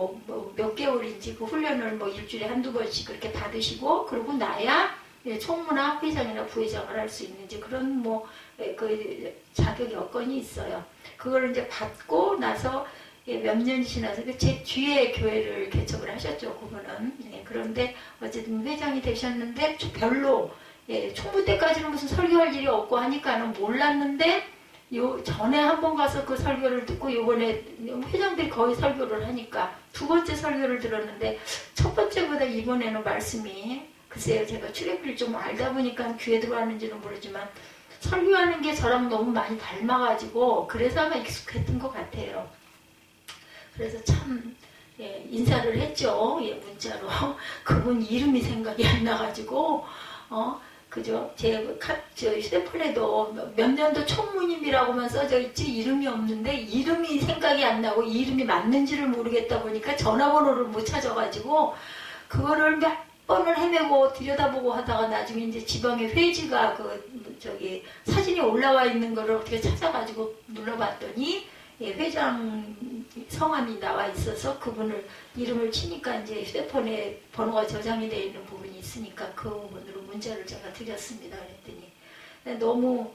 몇 개월인지 그 훈련을 뭐 일주일에 한두 번씩 그렇게 받으시고 그러고 나야 총무나 회장이나 부회장을 할 수 있는지 그런 그 자격 여건이 있어요. 그걸 이제 받고 나서 몇 년이 지나서 제 뒤에 교회를 개척을 하셨죠. 그분은. 그런데 어쨌든 회장이 되셨는데 별로 총무 때까지는 무슨 설교할 일이 없고 하니까는 몰랐는데 전에 한 번 가서 그 설교를 듣고 요번에 회장들이 거의 설교를 하니까 두 번째 설교를 들었는데 첫 번째보다 이번에는 말씀이 글쎄요 제가 출애굽기를 좀 알다 보니까 귀에 들어왔는지는 모르지만 설교하는 게 저랑 너무 많이 닮아가지고 그래서 아마 익숙했던 것 같아요. 그래서 참 예, 인사를 했죠. 예, 문자로. 그분 이름이 생각이 안 나가지고, 그죠? 저 휴대폰에도 몇 년도 총무님이라고만 써져 있지 이름이 없는데 이름이 생각이 안 나고 이 이름이 맞는지를 모르겠다 보니까 전화번호를 못 찾아가지고 그거를 몇 번을 헤매고 들여다보고 하다가 나중에 이제 지방에 회지가 사진이 올라와 있는 거를 어떻게 찾아가지고 눌러봤더니 예, 회장 성함이 나와 있어서 그분을 이름을 치니까 이제 휴대폰에 번호가 저장이 되어 있는 부분이 있으니까 그 부분으로 문자를 제가 드렸습니다. 그랬더니 너무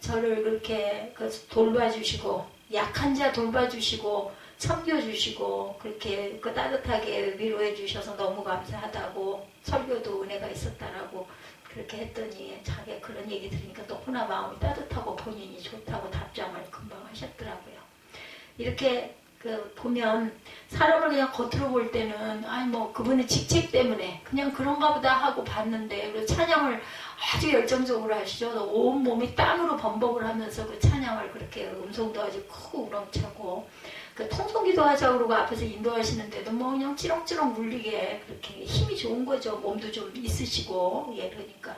저를 그렇게 돌봐주시고 약한 자 돌봐주시고 섬겨주시고 그렇게 따뜻하게 위로해 주셔서 너무 감사하다고 설교도 은혜가 있었다라고 그렇게 했더니 자기가 그런 얘기 들으니까 너무나 마음이 따뜻하고 본인이 좋다고 답장을 금방 하셨더라고요. 이렇게 보면 사람을 그냥 겉으로 볼 때는 그분의 직책 때문에 그냥 그런가 보다 하고 봤는데 그리고 찬양을 아주 열정적으로 하시죠. 온 몸이 땀으로 범벅을 하면서 그 찬양을 그렇게 음성도 아주 크고 우렁차고 통성기도 하자고 그러고 앞에서 인도하시는데도 그냥 찌렁찌렁 물리게 그렇게 힘이 좋은 거죠. 몸도 좀 있으시고 예, 그러니까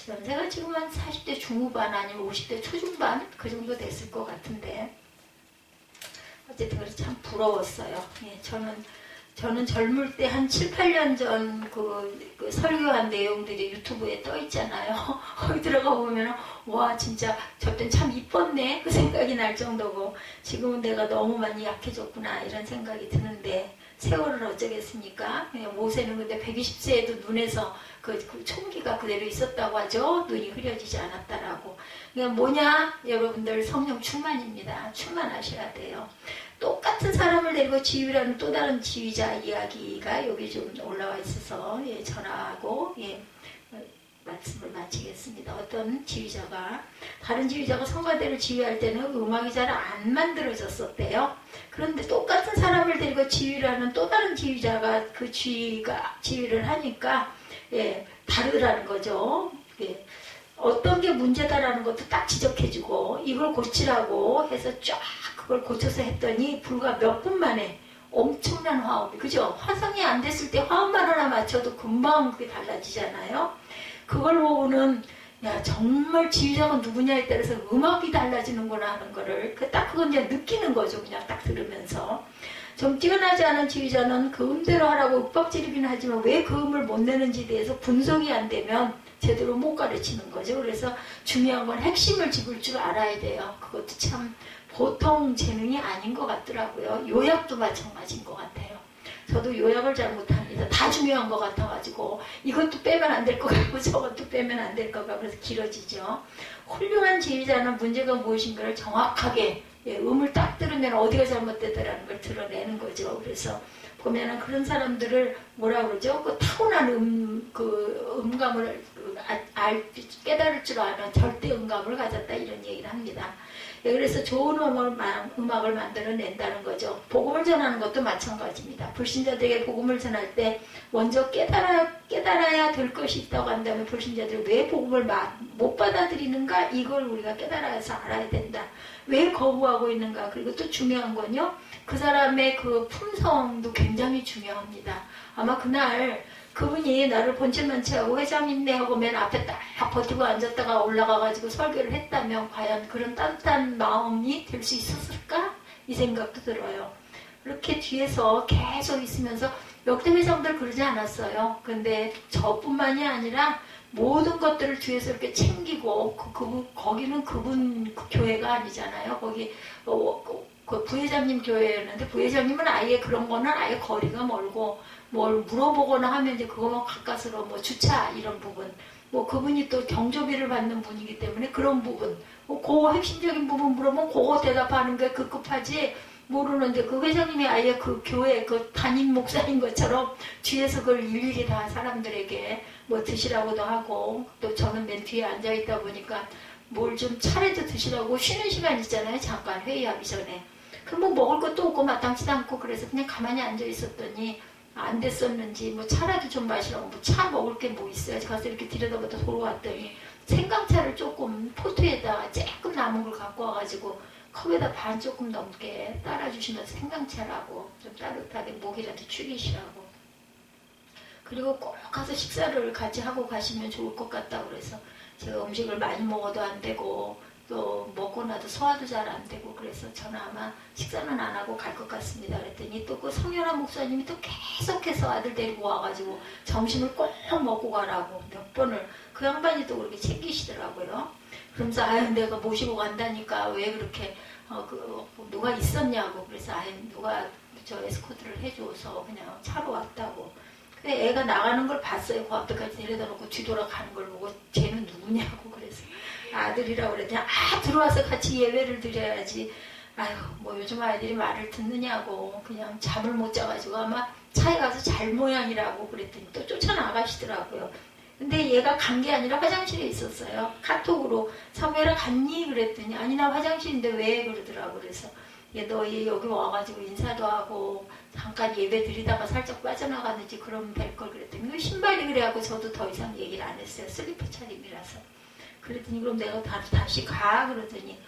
연세가 지금 한 40대 중후반 아니면 50대 초중반 그 정도 됐을 것 같은데 어쨌든 그래서 참 부러웠어요. 예, 저는 젊을 때 한 7, 8년 전 그 설교한 내용들이 유튜브에 떠 있잖아요. 거기 들어가 보면 와 진짜 저땐 참 이뻤네 그 생각이 날 정도고 지금은 내가 너무 많이 약해졌구나 이런 생각이 드는데 세월을 어쩌겠습니까? 모세는 근데 120세에도 눈에서 그 총기가 그대로 있었다고 하죠. 눈이 흐려지지 않았다라고. 그러니까 뭐냐? 여러분들 성령 충만입니다. 충만하셔야 돼요. 똑같은 사람을 데리고 지휘라는 또 다른 지휘자 이야기가 여기 좀 올라와 있어서 예, 전하고 예, 말씀을 마치겠습니다. 어떤 지휘자가 다른 지휘자가 성가대를 지휘할 때는 음악이 잘 안 만들어졌었대요. 그런데 똑같은 사람을 데리고 지휘를 하는 또 다른 지휘자가 그 지휘를 하니까 예, 다르다는 거죠. 예. 어떤 게 문제다라는 것도 딱 지적해주고 이걸 고치라고 해서 쫙 그걸 고쳐서 했더니 불과 몇 분 만에 엄청난 화음이 그죠? 화성이 안 됐을 때 화음만 하나 맞춰도 금방 그게 달라지잖아요. 그걸 보고는 야 정말 지휘자가 누구냐에 따라서 음악이 달라지는구나 하는 거를 딱 그건 이제 느끼는 거죠. 그냥 딱 들으면서 좀 뛰어나지 않은 지휘자는 그 음대로 하라고 윽박지르기는 하지만 왜 그 음을 못 내는지에 대해서 분석이 안 되면 제대로 못 가르치는 거죠. 그래서 중요한 건 핵심을 짚을 줄 알아야 돼요. 그것도 참 보통 재능이 아닌 것 같더라고요. 요약도 마찬가지인 것 같아요. 저도 요약을 잘 못합니다. 다 중요한 것 같아가지고 이것도 빼면 안 될 것 같고 저것도 빼면 안 될 것 같고 그래서 길어지죠. 훌륭한 지휘자는 문제가 무엇인가를 정확하게 음을 딱 들으면 어디가 잘못됐다라는 걸 드러내는 거죠. 그래서 보면은 그런 사람들을 뭐라 그러죠? 그 타고난 음감을 깨달을 줄 아는 절대 음감을 가졌다 이런 얘기를 합니다. 그래서 좋은 음악을 만들어낸다는 거죠. 복음을 전하는 것도 마찬가지입니다. 불신자들에게 복음을 전할 때 먼저 깨달아야 될 것이 있다고 한다면 불신자들이 왜 복음을 못 받아들이는가 이걸 우리가 깨달아서 알아야 된다. 왜 거부하고 있는가. 그리고 또 중요한 건요. 그 사람의 그 품성도 굉장히 중요합니다. 아마 그날 그분이 나를 본질만치하고 회장님네 하고 맨 앞에 딱 버티고 앉았다가 올라가가지고 설교를 했다면 과연 그런 따뜻한 마음이 될 수 있었을까? 이 생각도 들어요. 그렇게 뒤에서 계속 있으면서 역대 회장들 그러지 않았어요. 근데 저뿐만이 아니라 모든 것들을 뒤에서 이렇게 챙기고 거기는 그분 교회가 아니잖아요. 거기 그 부회장님 교회였는데 부회장님은 아예 그런 거는 아예 거리가 멀고 뭘 물어보거나 하면 이제 그거만 가까스로 뭐 주차 이런 부분 그분이 또 경조비를 받는 분이기 때문에 그런 부분 그 핵심적인 부분 물어보면 그거 대답하는 게 급급하지 모르는데 그 회장님이 아예 그 교회 그 담임 목사인 것처럼 뒤에서 그걸 일일이 다 사람들에게 뭐 드시라고도 하고 또 저는 맨 뒤에 앉아있다 보니까 뭘 좀 차례도 드시라고 쉬는 시간 있잖아요. 잠깐 회의하기 전에. 그럼 뭐 먹을 것도 없고 마땅치도 않고 그래서 그냥 가만히 앉아 있었더니 안 됐었는지 뭐 차라도 좀 마시라고 뭐 차 먹을 게 뭐 있어야지 가서 이렇게 들여다보다 돌아왔더니 생강차를 조금 포트에다가 조금 남은 걸 갖고 와가지고 컵에다 반 조금 넘게 따라주시면서 생강차라고 좀 따뜻하게 목이라도 축이시라고. 그리고 꼭 가서 식사를 같이 하고 가시면 좋을 것 같다고 그래서 제가 음식을 많이 먹어도 안 되고 또 먹고 나도 소화도 잘 안 되고 그래서 저는 아마 식사는 안 하고 갈 것 같습니다. 그랬더니 또 그 성현아 목사님이 또 계속해서 아들 데리고 와가지고 점심을 꼭 먹고 가라고 몇 번을 그 양반이 또 그렇게 챙기시더라고요. 그러면서 아유 내가 모시고 간다니까 왜 그렇게 누가 있었냐고. 그래서 아유 누가 저 에스코트를 해줘서 그냥 차로 왔다고. 근데 애가 나가는 걸 봤어요. 그 앞에까지 데려다 놓고 뒤돌아가는 걸 보고 쟤는 누구냐고. 그래서 아들이라고 그랬더니 들어와서 같이 예배를 드려야지. 아유 뭐 요즘 아이들이 말을 듣느냐고. 그냥 잠을 못 자가지고 아마 차에 가서 잘 모양이라고 그랬더니 또 쫓아나가시더라고요. 근데 얘가 간 게 아니라 화장실에 있었어요. 카톡으로 사무엘아 갔니? 그랬더니 아니 나 화장실인데 왜? 그러더라고. 그래서 너희 여기 와가지고 인사도 하고 잠깐 예배 드리다가 살짝 빠져나갔는지 그러면 될 걸. 그랬더니 신발이 그래갖고 저도 더 이상 얘기를 안 했어요. 슬리퍼 차림이라서. 그랬더니 그럼 내가 다시 가? 그러더니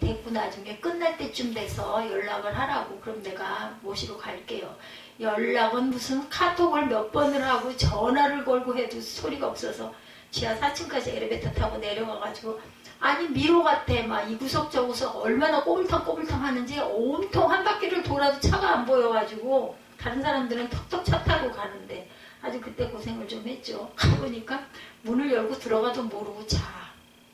됐고 나중에 끝날 때쯤 돼서 연락을 하라고. 그럼 내가 모시러 갈게요. 연락은 무슨 카톡을 몇 번을 하고 전화를 걸고 해도 소리가 없어서 지하 4층까지 엘리베이터 타고 내려가가지고 아니 미로 같아. 막 이 구석 저 구석 얼마나 꼬불탕 하는지 온통 한 바퀴를 돌아도 차가 안 보여가지고 다른 사람들은 턱턱 차 타고 가는데 아주 그때 고생을 좀 했죠. 가보니까 문을 열고 들어가도 모르고 자.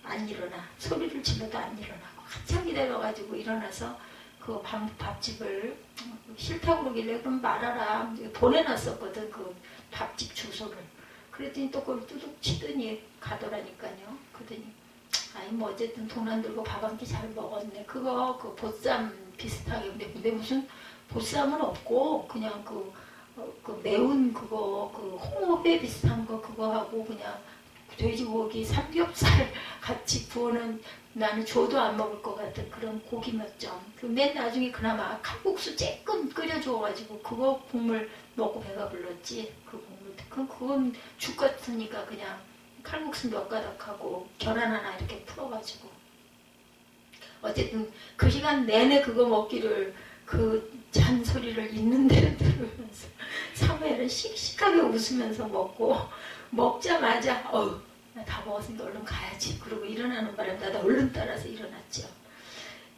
안 일어나. 소리를 질러도 안 일어나고 한참 기다려가지고 일어나서 그 밥집을 싫다고 그러길래 그럼 말하라. 보내놨었거든. 그 밥집 주소를. 그랬더니 또 그걸 뚜둑 치더니 가더라니까요. 그러더니 아니 뭐 어쨌든 돈 안 들고 밥 한 끼 잘 먹었네. 그거 그 보쌈 비슷하게. 근데 무슨 보쌈은 없고 그냥 그 매운 그거 그 홍어회 비슷한 거 그거 하고 그냥 돼지고기 삼겹살 같이 구워는 나는 줘도 안 먹을 것 같은 그런 고기 몇 점. 맨 나중에 그나마 칼국수 쬐끔 끓여줘가지고 그거 국물 먹고 배가 불렀지. 그 국물. 그건 죽 같으니까 그냥 칼국수 몇 가닥하고 계란 하나 이렇게 풀어가지고. 어쨌든 그 시간 내내 그거 먹기를 그 잔소리를 있는 대로 들으면서 사무엘은 씩씩하게 웃으면서 먹고 먹자마자 나 다 먹었으니까 얼른 가야지. 그러고 일어나는 바람에 나도 얼른 따라서 일어났죠.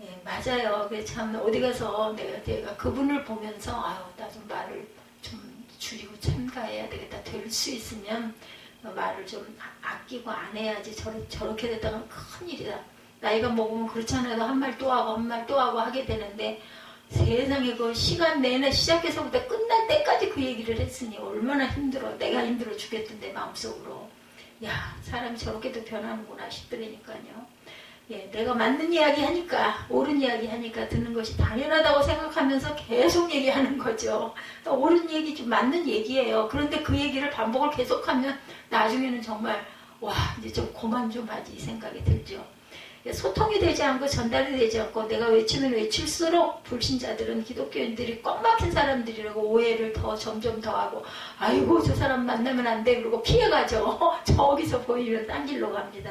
예, 맞아요. 참 어디 가서 내가 그분을 보면서 나도 말을 좀 줄이고 참가해야 되겠다. 될 수 있으면 말을 좀 아끼고 안 해야지. 저렇게 됐다가는 큰일이다. 나이가 먹으면 그렇잖아요. 한 말 또 하고 한 말 또 하고 하게 되는데 세상에 그 시간 내내 시작해서부터 끝날 때까지 그 얘기를 했으니 얼마나 힘들어. 내가 힘들어 죽겠던데 마음속으로. 야 사람이 저렇게도 변하는구나 싶더라니까요. 예, 내가 맞는 이야기 하니까 옳은 이야기 하니까 듣는 것이 당연하다고 생각하면서 계속 얘기하는 거죠. 옳은 얘기 좀 맞는 얘기예요. 그런데 그 얘기를 반복을 계속하면 나중에는 정말 이제 좀 그만 좀 하지 이 생각이 들죠. 소통이 되지 않고 전달이 되지 않고 내가 외치면 외칠수록 불신자들은 기독교인들이 꽉 막힌 사람들이라고 오해를 점점 더 하고 아이고 저 사람 만나면 안 돼 그러고 피해가죠. 저기서 보이면 딴 길로 갑니다.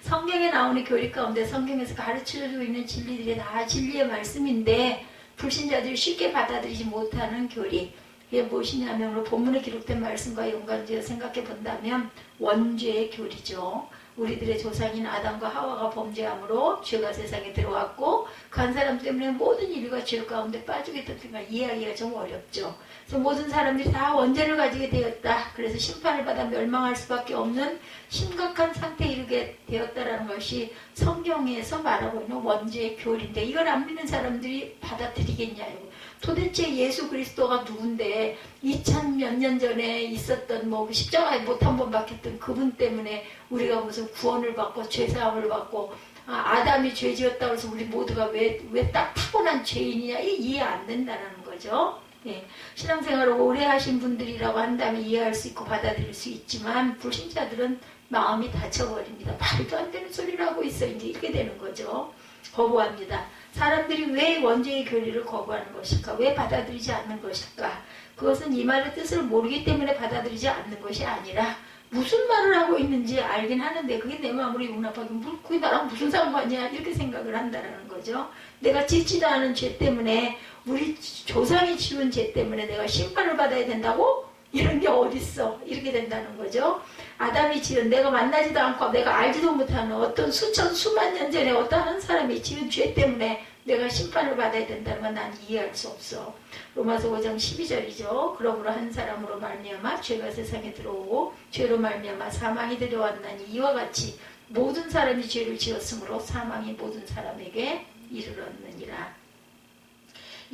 성경에 나오는 교리 가운데 성경에서 가르쳐주고 있는 진리들이 다 진리의 말씀인데 불신자들이 쉽게 받아들이지 못하는 교리. 이게 무엇이냐면 오늘 본문에 기록된 말씀과 연관지어 생각해 본다면 원죄의 교리죠. 우리들의 조상인 아담과 하와가 범죄함으로 죄가 세상에 들어왔고 그 한 사람 때문에 모든 인류가 죄 가운데 빠지게 됐으니까 이해하기가 좀 어렵죠. 그래서 모든 사람들이 다 원죄를 가지게 되었다. 그래서 심판을 받아 멸망할 수밖에 없는 심각한 상태에 이르게 되었다라는 것이 성경에서 말하고 있는 원죄의 교리인데 이걸 안 믿는 사람들이 받아들이겠냐고. 도대체 예수 그리스도가 누군데 2000몇 년 전에 있었던 십자가에 못 한 번 박혔던 그분 때문에 우리가 무슨 구원을 받고 죄사함을 받고 아담이 죄 지었다고 해서 우리 모두가 왜 딱 타고난 죄인이냐 이해 안 된다는 거죠. 예. 신앙생활을 오래 하신 분들이라고 한다면 이해할 수 있고 받아들일 수 있지만 불신자들은 마음이 닫혀버립니다. 말도 안 되는 소리를 하고 있어. 이제 이렇게 되는 거죠. 거부합니다. 사람들이 왜 원죄의 교리를 거부하는 것일까? 왜 받아들이지 않는 것일까? 그것은 이 말의 뜻을 모르기 때문에 받아들이지 않는 것이 아니라 무슨 말을 하고 있는지 알긴 하는데 그게 내 마음으로 용납하기 그게 나랑 무슨 상관이야 이렇게 생각을 한다는 거죠. 내가 짓지도 않은 죄 때문에 우리 조상이 지은 죄 때문에 내가 심판을 받아야 된다고? 이런 게 어딨어. 이렇게 된다는 거죠. 아담이 지은 내가 만나지도 않고 내가 알지도 못하는 어떤 수천 수만 년 전에 어떤 한 사람이 지은 죄 때문에 내가 심판을 받아야 된다는 건 난 이해할 수 없어. 로마서 5장 12절이죠. 그러므로 한 사람으로 말미암아 죄가 세상에 들어오고 죄로 말미암아 사망이 들어왔나니 이와 같이 모든 사람이 죄를 지었으므로 사망이 모든 사람에게 이르렀느니라.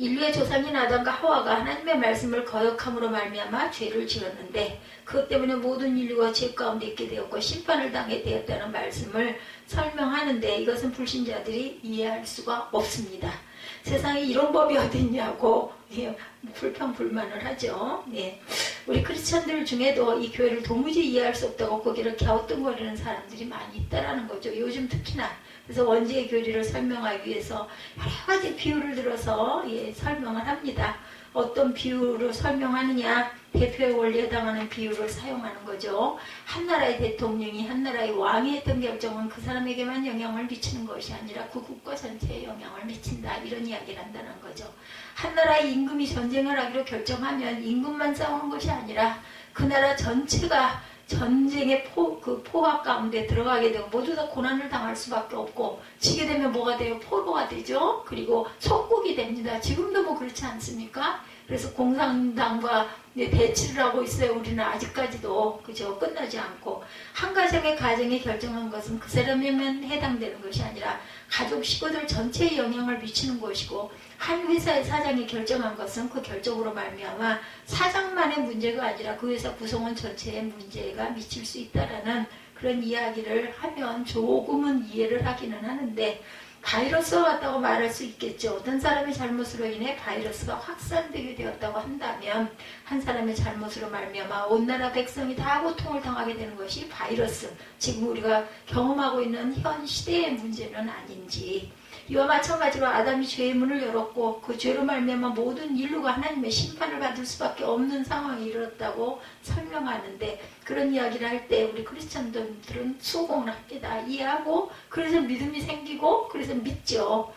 인류의 조상인 아담과 하와가 하나님의 말씀을 거역함으로 말미암아 죄를 지었는데 그것 때문에 모든 인류가 죄 가운데 있게 되었고 심판을 당하게 되었다는 말씀을 설명하는데 이것은 불신자들이 이해할 수가 없습니다. 세상에 이런 법이 어디 있냐고 불평불만을 하죠. 우리 크리스천들 중에도 이 교회를 도무지 이해할 수 없다고 거기를 갸우뚱거리는 사람들이 많이 있다라는 거죠. 요즘 특히나. 그래서 원죄의 교리를 설명하기 위해서 여러 가지 비유를 들어서 설명을 합니다. 어떤 비유로 설명하느냐? 대표의 원리에 해당하는 비유를 사용하는 거죠. 한 나라의 대통령이 한 나라의 왕이 했던 결정은 그 사람에게만 영향을 미치는 것이 아니라 그 국가 전체에 영향을 미친다. 이런 이야기를 한다는 거죠. 한 나라의 임금이 전쟁을 하기로 결정하면 임금만 싸우는 것이 아니라 그 나라 전체가 전쟁의 포화 가운데 들어가게 되고 모두 다 고난을 당할 수밖에 없고 지게 되면 뭐가 돼요? 포로가 되죠. 그리고 속국이 됩니다. 지금도 뭐 그렇지 않습니까? 그래서 공산당과 대치를 하고 있어요. 우리는 아직까지도 그죠? 끝나지 않고 한 가정이 결정한 것은 그 사람에만 해당되는 것이 아니라 가족 식구들 전체에 영향을 미치는 것이고 한 회사의 사장이 결정한 것은 그 결정으로 말미암아 사장만의 문제가 아니라 그 회사 구성원 전체에 문제가 미칠 수 있다라는 그런 이야기를 하면 조금은 이해를 하기는 하는데 바이러스가 왔다고 말할 수 있겠죠. 어떤 사람의 잘못으로 인해 바이러스가 확산되게 되었다고 한다면 한 사람의 잘못으로 말미암아 온 나라 백성이 다 고통을 당하게 되는 것이 바이러스, 지금 우리가 경험하고 있는 현 시대의 문제는 아닌지, 이와 마찬가지로 아담이 죄의 문을 열었고 그 죄로 말미암아 모든 인류가 하나님의 심판을 받을 수밖에 없는 상황에 이르렀다고 설명하는데 그런 이야기를 할 때 우리 크리스천들은 수긍을 합니다. 이해하고 그래서 믿음이 생기고 그래서 믿죠.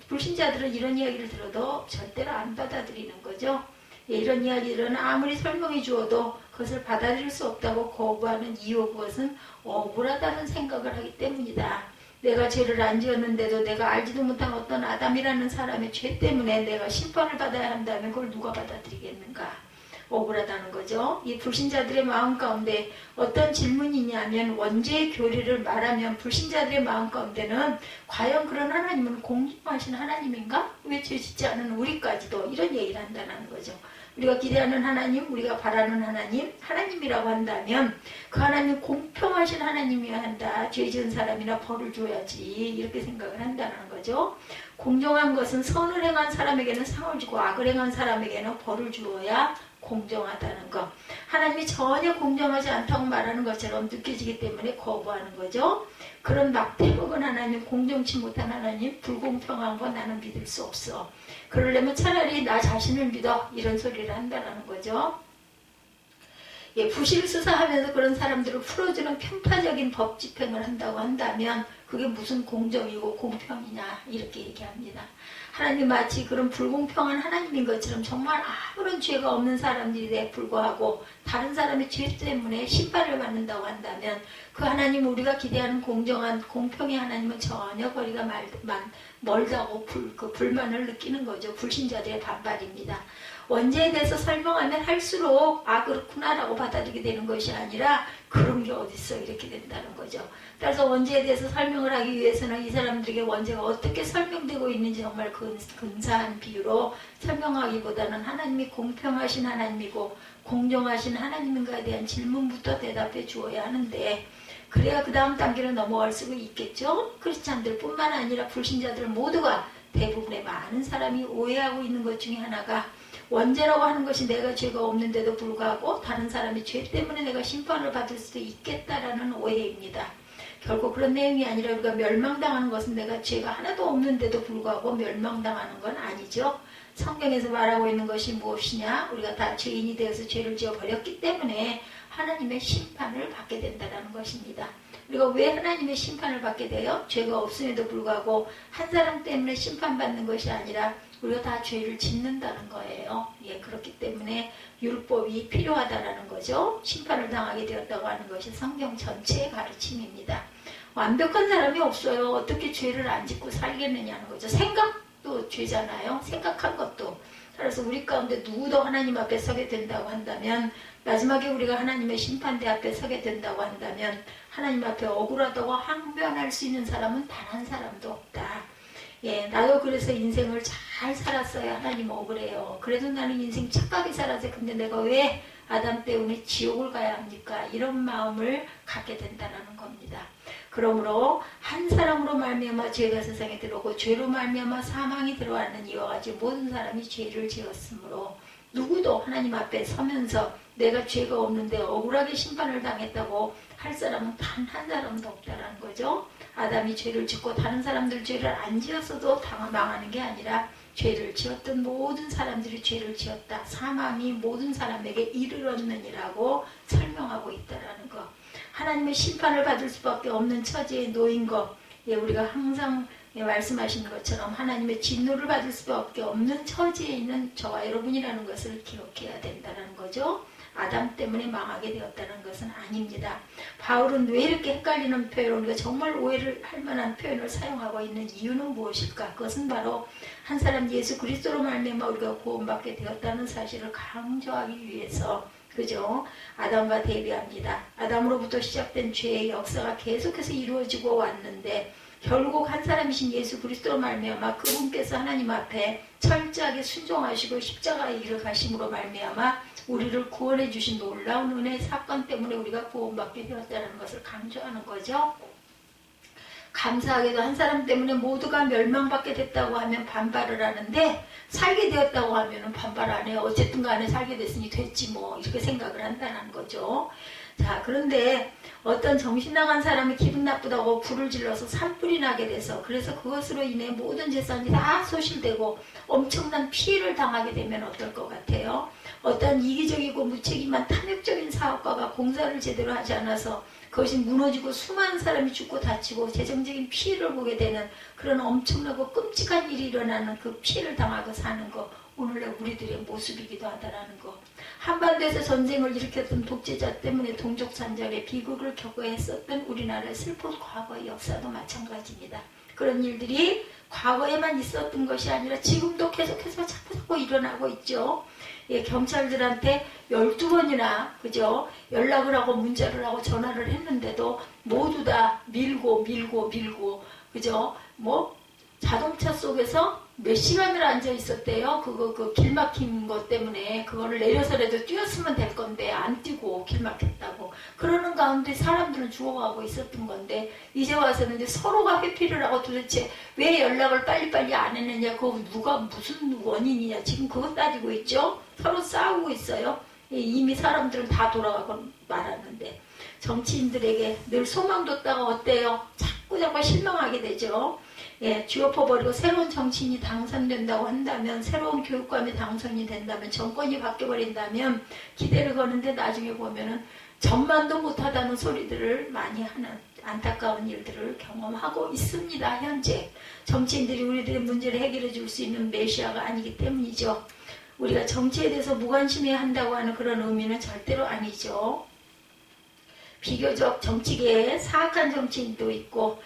불신자들은 이런 이야기를 들어도 절대로 안 받아들이는 거죠. 이런 이야기들은 아무리 설명해 주어도 그것을 받아들일 수 없다고 거부하는 이유, 그것은 억울하다는 생각을 하기 때문이다. 내가 죄를 안 지었는데도 내가 알지도 못한 어떤 아담이라는 사람의 죄 때문에 내가 심판을 받아야 한다면 그걸 누가 받아들이겠는가? 억울하다는 거죠. 이 불신자들의 마음 가운데 어떤 질문이냐면 원죄의 교리를 말하면 불신자들의 마음 가운데는 과연 그런 하나님은 공정하신 하나님인가? 왜 죄 짓지 않은 우리까지도 이런 얘기를 한다는 거죠. 우리가 기대하는 하나님, 우리가 바라는 하나님, 하나님이라고 한다면 그 하나님 공평하신 하나님이어야 한다. 죄 지은 사람이나 벌을 줘야지 이렇게 생각을 한다는 거죠. 공정한 것은 선을 행한 사람에게는 상을 주고 악을 행한 사람에게는 벌을 주어야 공정하다는 것. 하나님이 전혀 공정하지 않다고 말하는 것처럼 느껴지기 때문에 거부하는 거죠. 그런 막대먹은 하나님, 공정치 못한 하나님, 불공평한 건 나는 믿을 수 없어. 그러려면 차라리 나 자신을 믿어. 이런 소리를 한다는 거죠. 부실 수사하면서 그런 사람들을 풀어주는 편파적인 법 집행을 한다고 한다면 그게 무슨 공정이고 공평이냐 이렇게 얘기합니다. 하나님 마치 그런 불공평한 하나님인 것처럼 정말 아무런 죄가 없는 사람들에 불구하고 다른 사람의 죄 때문에 심판을 받는다고 한다면 그 하나님, 우리가 기대하는 공정한 공평의 하나님은 전혀 거리가 멀다고 불만을 느끼는 거죠. 불신자들의 반발입니다. 원죄에 대해서 설명하면 할수록 그렇구나라고 받아들이게 되는 것이 아니라 그런 게 어딨어 이렇게 된다는 거죠. 따라서 원죄에 대해서 설명을 하기 위해서는 이 사람들에게 원죄가 어떻게 설명되고 있는지 정말 근사한 비유로 설명하기보다는 하나님이 공평하신 하나님이고 공정하신 하나님인가에 대한 질문부터 대답해 주어야 하는데 그래야 그 다음 단계로 넘어갈 수 있겠죠. 크리스찬들 뿐만 아니라 불신자들 모두가 대부분의 많은 사람이 오해하고 있는 것 중에 하나가 원죄라고 하는 것이 내가 죄가 없는데도 불구하고 다른 사람의 죄 때문에 내가 심판을 받을 수도 있겠다라는 오해입니다. 결국 그런 내용이 아니라 우리가 멸망당하는 것은 내가 죄가 하나도 없는데도 불구하고 멸망당하는 건 아니죠. 성경에서 말하고 있는 것이 무엇이냐? 우리가 다 죄인이 되어서 죄를 지어버렸기 때문에 하나님의 심판을 받게 된다는 것입니다. 우리가 왜 하나님의 심판을 받게 돼요? 죄가 없음에도 불구하고 한 사람 때문에 심판받는 것이 아니라 우리가 다 죄를 짓는다는 거예요. 예, 그렇기 때문에 율법이 필요하다는 거죠. 심판을 당하게 되었다고 하는 것이 성경 전체의 가르침입니다. 완벽한 사람이 없어요. 어떻게 죄를 안 짓고 살겠느냐는 거죠. 생각도 죄잖아요. 생각한 것도. 그래서 우리 가운데 누구도 하나님 앞에 서게 된다고 한다면, 마지막에 우리가 하나님의 심판대 앞에 서게 된다고 한다면 하나님 앞에 억울하다고 항변할 수 있는 사람은 단 한 사람도 없다. 예, 나도 그래서 인생을 잘 살았어야 하나님 억울해요. 그래도 나는 인생 착하게 살았어요. 근데 내가 왜 아담 때문에 지옥을 가야 합니까? 이런 마음을 갖게 된다는 겁니다. 그러므로 한 사람으로 말미암아 죄가 세상에 들어오고 죄로 말미암아 사망이 들어왔는 이와 같이 모든 사람이 죄를 지었으므로 누구도 하나님 앞에 서면서 내가 죄가 없는데 억울하게 심판을 당했다고 할 사람은 단 한 사람도 없다는 거죠. 아담이 죄를 짓고 다른 사람들 죄를 안 지었어도 망하는 게 아니라 죄를 지었던 모든 사람들이 죄를 지었다. 사망이 모든 사람에게 이르렀느니라고 설명하고 있다라는 거. 하나님의 심판을 받을 수밖에 없는 처지에 놓인 것. 예, 우리가 항상 말씀하신 것처럼 하나님의 진노를 받을 수밖에 없는 처지에 있는 저와 여러분이라는 것을 기억해야 된다는 거죠. 아담 때문에 망하게 되었다는 것은 아닙니다. 바울은 왜 이렇게 헷갈리는 표현을, 우리가 정말 오해를 할 만한 표현을 사용하고 있는 이유는 무엇일까? 그것은 바로 한 사람 예수 그리스도로 말미암아 우리가 구원받게 되었다는 사실을 강조하기 위해서, 그죠? 아담과 대비합니다. 아담으로부터 시작된 죄의 역사가 계속해서 이루어지고 왔는데 결국 한 사람이신 예수 그리스도로 말미암아 그분께서 하나님 앞에 철저하게 순종하시고 십자가의 일을 가심으로 말미암아 우리를 구원해 주신 놀라운 은혜의 사건 때문에 우리가 구원받게 되었다는 것을 강조하는 거죠. 감사하게도 한 사람 때문에 모두가 멸망받게 됐다고 하면 반발을 하는데, 살게 되었다고 하면 반발 안 해요. 어쨌든 간에 살게 됐으니 됐지 뭐, 이렇게 생각을 한다는 거죠. 자, 그런데 어떤 정신 나간 사람이 기분 나쁘다고 불을 질러서 산불이 나게 돼서, 그래서 그것으로 인해 모든 재산이 다 소실되고 엄청난 피해를 당하게 되면 어떨 것 같아요? 어떤 이기적이고 무책임한 탐욕적인 사업가가 공사를 제대로 하지 않아서 그것이 무너지고 수많은 사람이 죽고 다치고 재정적인 피해를 보게 되는 그런 엄청나고 끔찍한 일이 일어나는 그 피해를 당하고 사는 거, 오늘날 우리들의 모습이기도 하다라는 거. 한반도에서 전쟁을 일으켰던 독재자 때문에 동족산절의 비극을 겪어야 했었던 우리나라의 슬픈 과거의 역사도 마찬가지입니다. 그런 일들이 과거에만 있었던 것이 아니라 지금도 계속해서 자꾸 일어나고 있죠. 예, 경찰들한테 12번이나 그죠? 연락을 하고 문자를 하고 전화를 했는데도 모두 다 밀고 그죠? 뭐 자동차 속에서 몇 시간을 앉아 있었대요. 그 길 막힌 것 때문에 그거를 내려서라도 뛰었으면 될 건데 안 뛰고 길 막혔다고. 그러는 가운데 사람들은 죽어가고 있었던 건데, 이제 와서는 이제 서로가 회피를 하고 도대체 왜 연락을 빨리빨리 안 했느냐, 그거 누가 무슨 원인이냐, 지금 그거 따지고 있죠. 서로 싸우고 있어요. 이미 사람들은 다 돌아가고 말았는데, 정치인들에게 늘 소망 뒀다가 어때요? 자꾸 실망하게 되죠. 예, 쥐엎어버리고 새로운 정치인이 당선된다고 한다면, 새로운 교육감이 당선이 된다면, 정권이 바뀌어버린다면 기대를 거는데 나중에 보면은 전만도 못하다는 소리들을 많이 하는 안타까운 일들을 경험하고 있습니다. 현재 정치인들이 우리들의 문제를 해결해 줄 수 있는 메시아가 아니기 때문이죠. 우리가 정치에 대해서 무관심해야 한다고 하는 그런 의미는 절대로 아니죠. 비교적 정치계에 사악한 정치인도 있고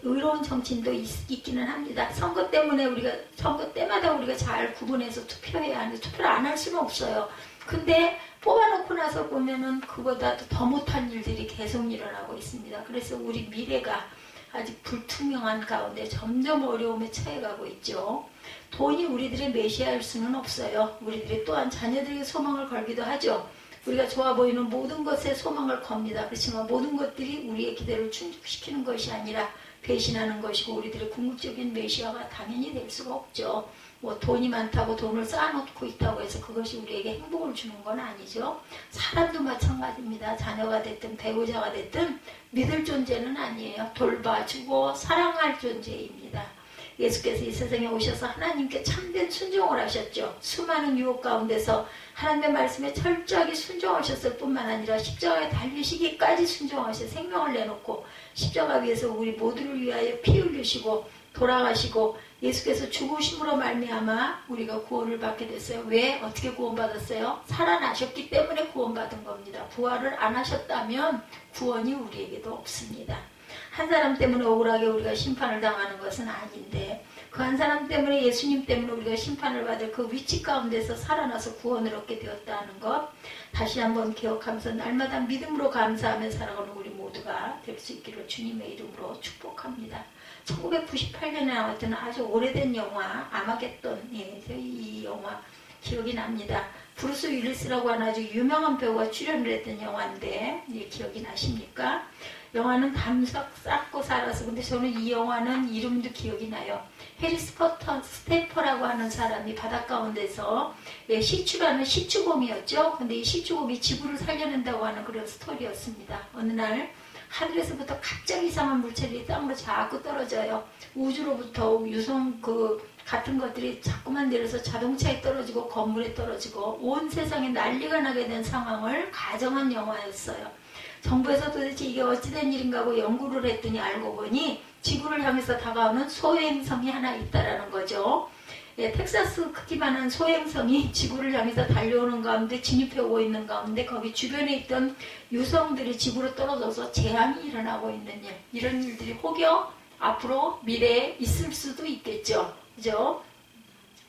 의로운 정치인도 있기는 합니다. 선거 때마다 우리가 잘 구분해서 투표해야 하는데 투표를 안 할 수는 없어요. 근데 뽑아놓고 나서 보면은 그보다 더 못한 일들이 계속 일어나고 있습니다. 그래서 우리 미래가 아직 불투명한 가운데 점점 어려움에 처해가고 있죠. 돈이 우리들의 메시아일 수는 없어요. 우리들이 또한 자녀들에게 소망을 걸기도 하죠. 우리가 좋아 보이는 모든 것에 소망을 겁니다. 그렇지만 모든 것들이 우리의 기대를 충족시키는 것이 아니라 배신하는 것이고, 우리들의 궁극적인 메시아가 당연히 될 수가 없죠. 뭐 돈이 많다고 돈을 쌓아놓고 있다고 해서 그것이 우리에게 행복을 주는 건 아니죠. 사람도 마찬가지입니다. 자녀가 됐든 배우자가 됐든 믿을 존재는 아니에요. 돌봐주고 사랑할 존재입니다. 예수께서 이 세상에 오셔서 하나님께 참된 순종을 하셨죠. 수많은 유혹 가운데서 하나님의 말씀에 철저하게 순종하셨을 뿐만 아니라 십자가에 달리시기까지 순종하셔 생명을 내놓고 십자가 위에서 우리 모두를 위하여 피 흘리시고 돌아가시고 예수께서 죽으심으로 말미암아 우리가 구원을 받게 됐어요. 왜? 어떻게 구원받았어요? 살아나셨기 때문에 구원받은 겁니다. 부활을 안 하셨다면 구원이 우리에게도 없습니다. 한 사람 때문에 억울하게 우리가 심판을 당하는 것은 아닌데 그 한 사람 때문에 예수님 때문에 우리가 심판을 받을 그 위치 가운데서 살아나서 구원을 얻게 되었다는 것 다시 한번 기억하면서 날마다 믿음으로 감사하며 살아가는 우리 모두가 될 수 있기를 주님의 이름으로 축복합니다. 1998년에 나왔던 아주 오래된 영화 아마겟돈 이 영화 기억이 납니다. 브루스 윌리스라고 하는 아주 유명한 배우가 출연을 했던 영화인데 기억이 나십니까? 영화는 담석 쌓고 살아서 근데 저는 이 영화는 이름도 기억이 나요. 해리스 포터 스태퍼라고 하는 사람이 바닷가 가운데서 시추라는 시추곰이었죠. 근데 이 시추곰이 지구를 살려낸다고 하는 그런 스토리였습니다. 어느 날 하늘에서부터 갑자기 이상한 물체들이 땅으로 자꾸 떨어져요. 우주로부터 유성 같은 것들이 자꾸만 내려서 자동차에 떨어지고 건물에 떨어지고 온 세상에 난리가 나게 된 상황을 가정한 영화였어요. 정부에서 도대체 이게 어찌된 일인가 하고 연구를 했더니 알고 보니 지구를 향해서 다가오는 소행성이 하나 있다라는 거죠. 텍사스 크기만한 소행성이 지구를 향해서 달려오는 가운데 진입해 오고 있는 가운데 거기 주변에 있던 유성들이 지구로 떨어져서 재앙이 일어나고 있는 일, 이런 일들이 혹여 앞으로 미래에 있을 수도 있겠죠. 그죠?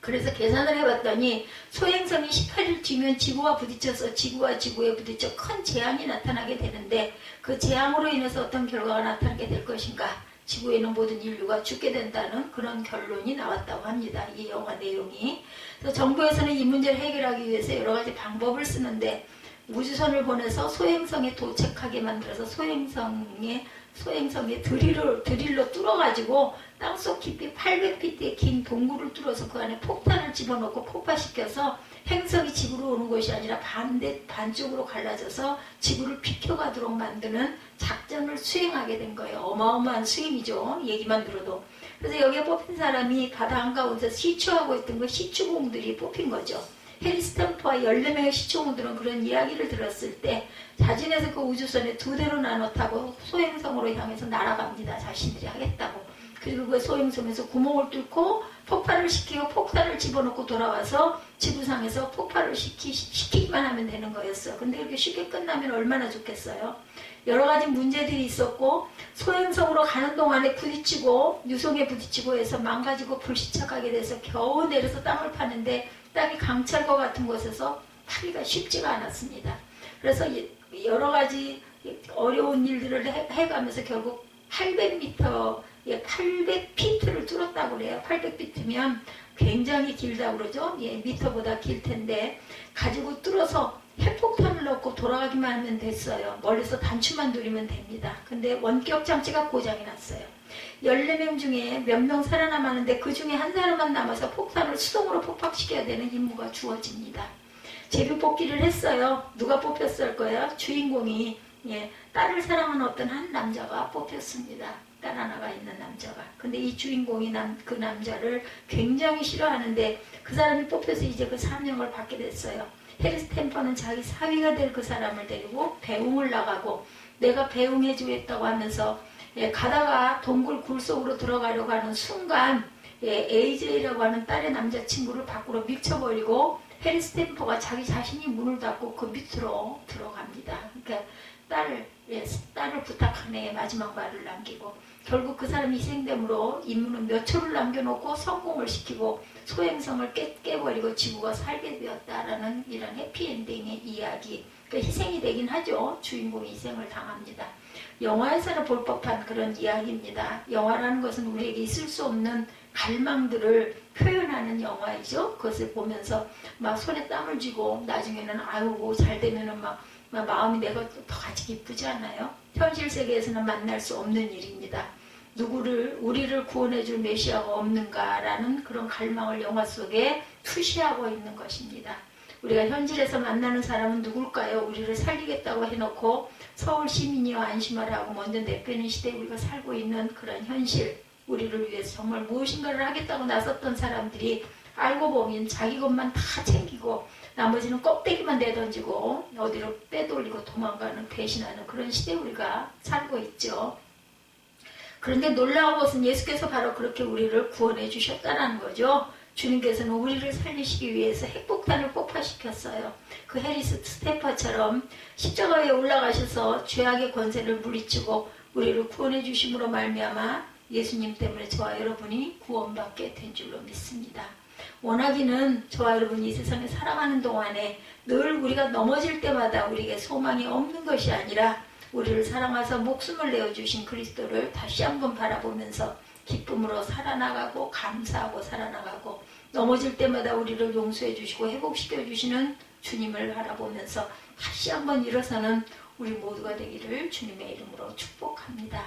그래서 계산을 해봤더니 소행성이 18일 뒤면 지구와 부딪혀서 지구와 지구에 부딪혀 큰 재앙이 나타나게 되는데 그 재앙으로 인해서 어떤 결과가 나타나게 될 것인가, 지구에 있는 모든 인류가 죽게 된다는 그런 결론이 나왔다고 합니다. 이 영화 내용이. 그래서 정부에서는 이 문제를 해결하기 위해서 여러 가지 방법을 쓰는데 우주선을 보내서 소행성에 도착하게 만들어서 소행성에 드릴로 뚫어가지고 땅속 깊이 800피트의 긴 동굴을 뚫어서 그 안에 폭탄을 집어넣고 폭파시켜서 행성이 지구로 오는 것이 아니라 반쪽으로 갈라져서 지구를 비켜가도록 만드는 작전을 수행하게 된 거예요. 어마어마한 수행이죠. 얘기만 들어도. 그래서 여기에 뽑힌 사람이 바다 한가운데서 시추하고 있던 그 시추공들이 뽑힌 거죠. 해리 스탬퍼와 14명의 시추공들은 그런 이야기를 들었을 때 자진해서 그 우주선에 2대로 나눠 타고 소행성으로 향해서 날아갑니다. 자신들이 하겠다고. 그리고 그 소행성에서 구멍을 뚫고 폭발을 시키고 폭탄을 집어넣고 돌아와서 지구상에서 폭발을 시키기만 하면 되는 거였어요. 근데 이렇게 쉽게 끝나면 얼마나 좋겠어요. 여러 가지 문제들이 있었고 소행성으로 가는 동안에 부딪히고 유성에 부딪히고 해서 망가지고 불시착하게 돼서 겨우 내려서 땅을 파는데 땅이 강철과 같은 곳에서 파기가 쉽지가 않았습니다. 그래서 여러 가지 어려운 일들을 해가면서 결국 800m, 800피트를 뚫었다고 그래요. 800피트면 굉장히 길다고 그러죠. 미터보다 길 텐데 가지고 뚫어서 핵폭탄을 넣고 돌아가기만 하면 됐어요. 멀리서 단추만 누리면 됩니다. 근데 원격 장치가 고장이 났어요. 14명 중에 몇 명 살아남았는데 그 중에 한 사람만 남아서 폭탄을 수동으로 폭파시켜야 되는 임무가 주어집니다. 제비 뽑기를 했어요. 누가 뽑혔을 거예요? 주인공이 딸을 사랑하는 어떤 한 남자가 뽑혔습니다. 딸 하나가 있는 남자가. 근데 이 주인공이 그 남자를 굉장히 싫어하는데 그 사람이 뽑혀서 이제 그 사명을 받게 됐어요. 해리 스탬퍼는 자기 사위가 될 그 사람을 데리고 배웅을 나가고 내가 배웅해주겠다고 하면서 가다가 동굴 굴 속으로 들어가려고 하는 순간 AJ라고 하는 딸의 남자친구를 밖으로 밀쳐버리고 해리 스탬퍼가 자기 자신이 문을 닫고 그 밑으로 들어갑니다. 그러니까 딸을 부탁하네 마지막 말을 남기고 결국 그 사람이 희생됨으로 임무는 몇 초를 남겨놓고 성공을 시키고 소행성을 깨버리고 지구가 살게 되었다라는 이런 해피엔딩의 이야기. 그러니까 희생이 되긴 하죠. 주인공이 희생을 당합니다. 영화에서는 볼 법한 그런 이야기입니다. 영화라는 것은 우리에게 있을 수 없는 갈망들을 표현하는 영화이죠. 그것을 보면서 막 손에 땀을 쥐고 나중에는 아유 뭐 잘 되면은 막 마음이 내가 더 같이 기쁘지 않아요? 현실 세계에서는 만날 수 없는 일입니다. 우리를 구원해줄 메시아가 없는가라는 그런 갈망을 영화 속에 투시하고 있는 것입니다. 우리가 현실에서 만나는 사람은 누굴까요? 우리를 살리겠다고 해놓고 서울 시민이여 안심하라고 먼저 내빼는 시대에 우리가 살고 있는 그런 현실. 우리를 위해서 정말 무엇인가를 하겠다고 나섰던 사람들이 알고 보면 자기 것만 다 챙기고 나머지는 껍데기만 내던지고 어디로 빼돌리고 도망가는 배신하는 그런 시대에 우리가 살고 있죠. 그런데 놀라운 것은 예수께서 바로 그렇게 우리를 구원해 주셨다는 거죠. 주님께서는 우리를 살리시기 위해서 핵폭탄을 폭파시켰어요. 그 해리스 스태퍼처럼 십자가에 올라가셔서 죄악의 권세를 물리치고 우리를 구원해 주심으로 말미암아 예수님 때문에 저와 여러분이 구원받게 된 줄로 믿습니다. 원하기는 저와 여러분이 이 세상에 살아가는 동안에 늘 우리가 넘어질 때마다 우리에게 소망이 없는 것이 아니라 우리를 사랑하사 목숨을 내어주신 그리스도를 다시 한번 바라보면서 기쁨으로 살아나가고 감사하고 살아나가고 넘어질 때마다 우리를 용서해 주시고 회복시켜 주시는 주님을 바라보면서 다시 한번 일어서는 우리 모두가 되기를 주님의 이름으로 축복합니다.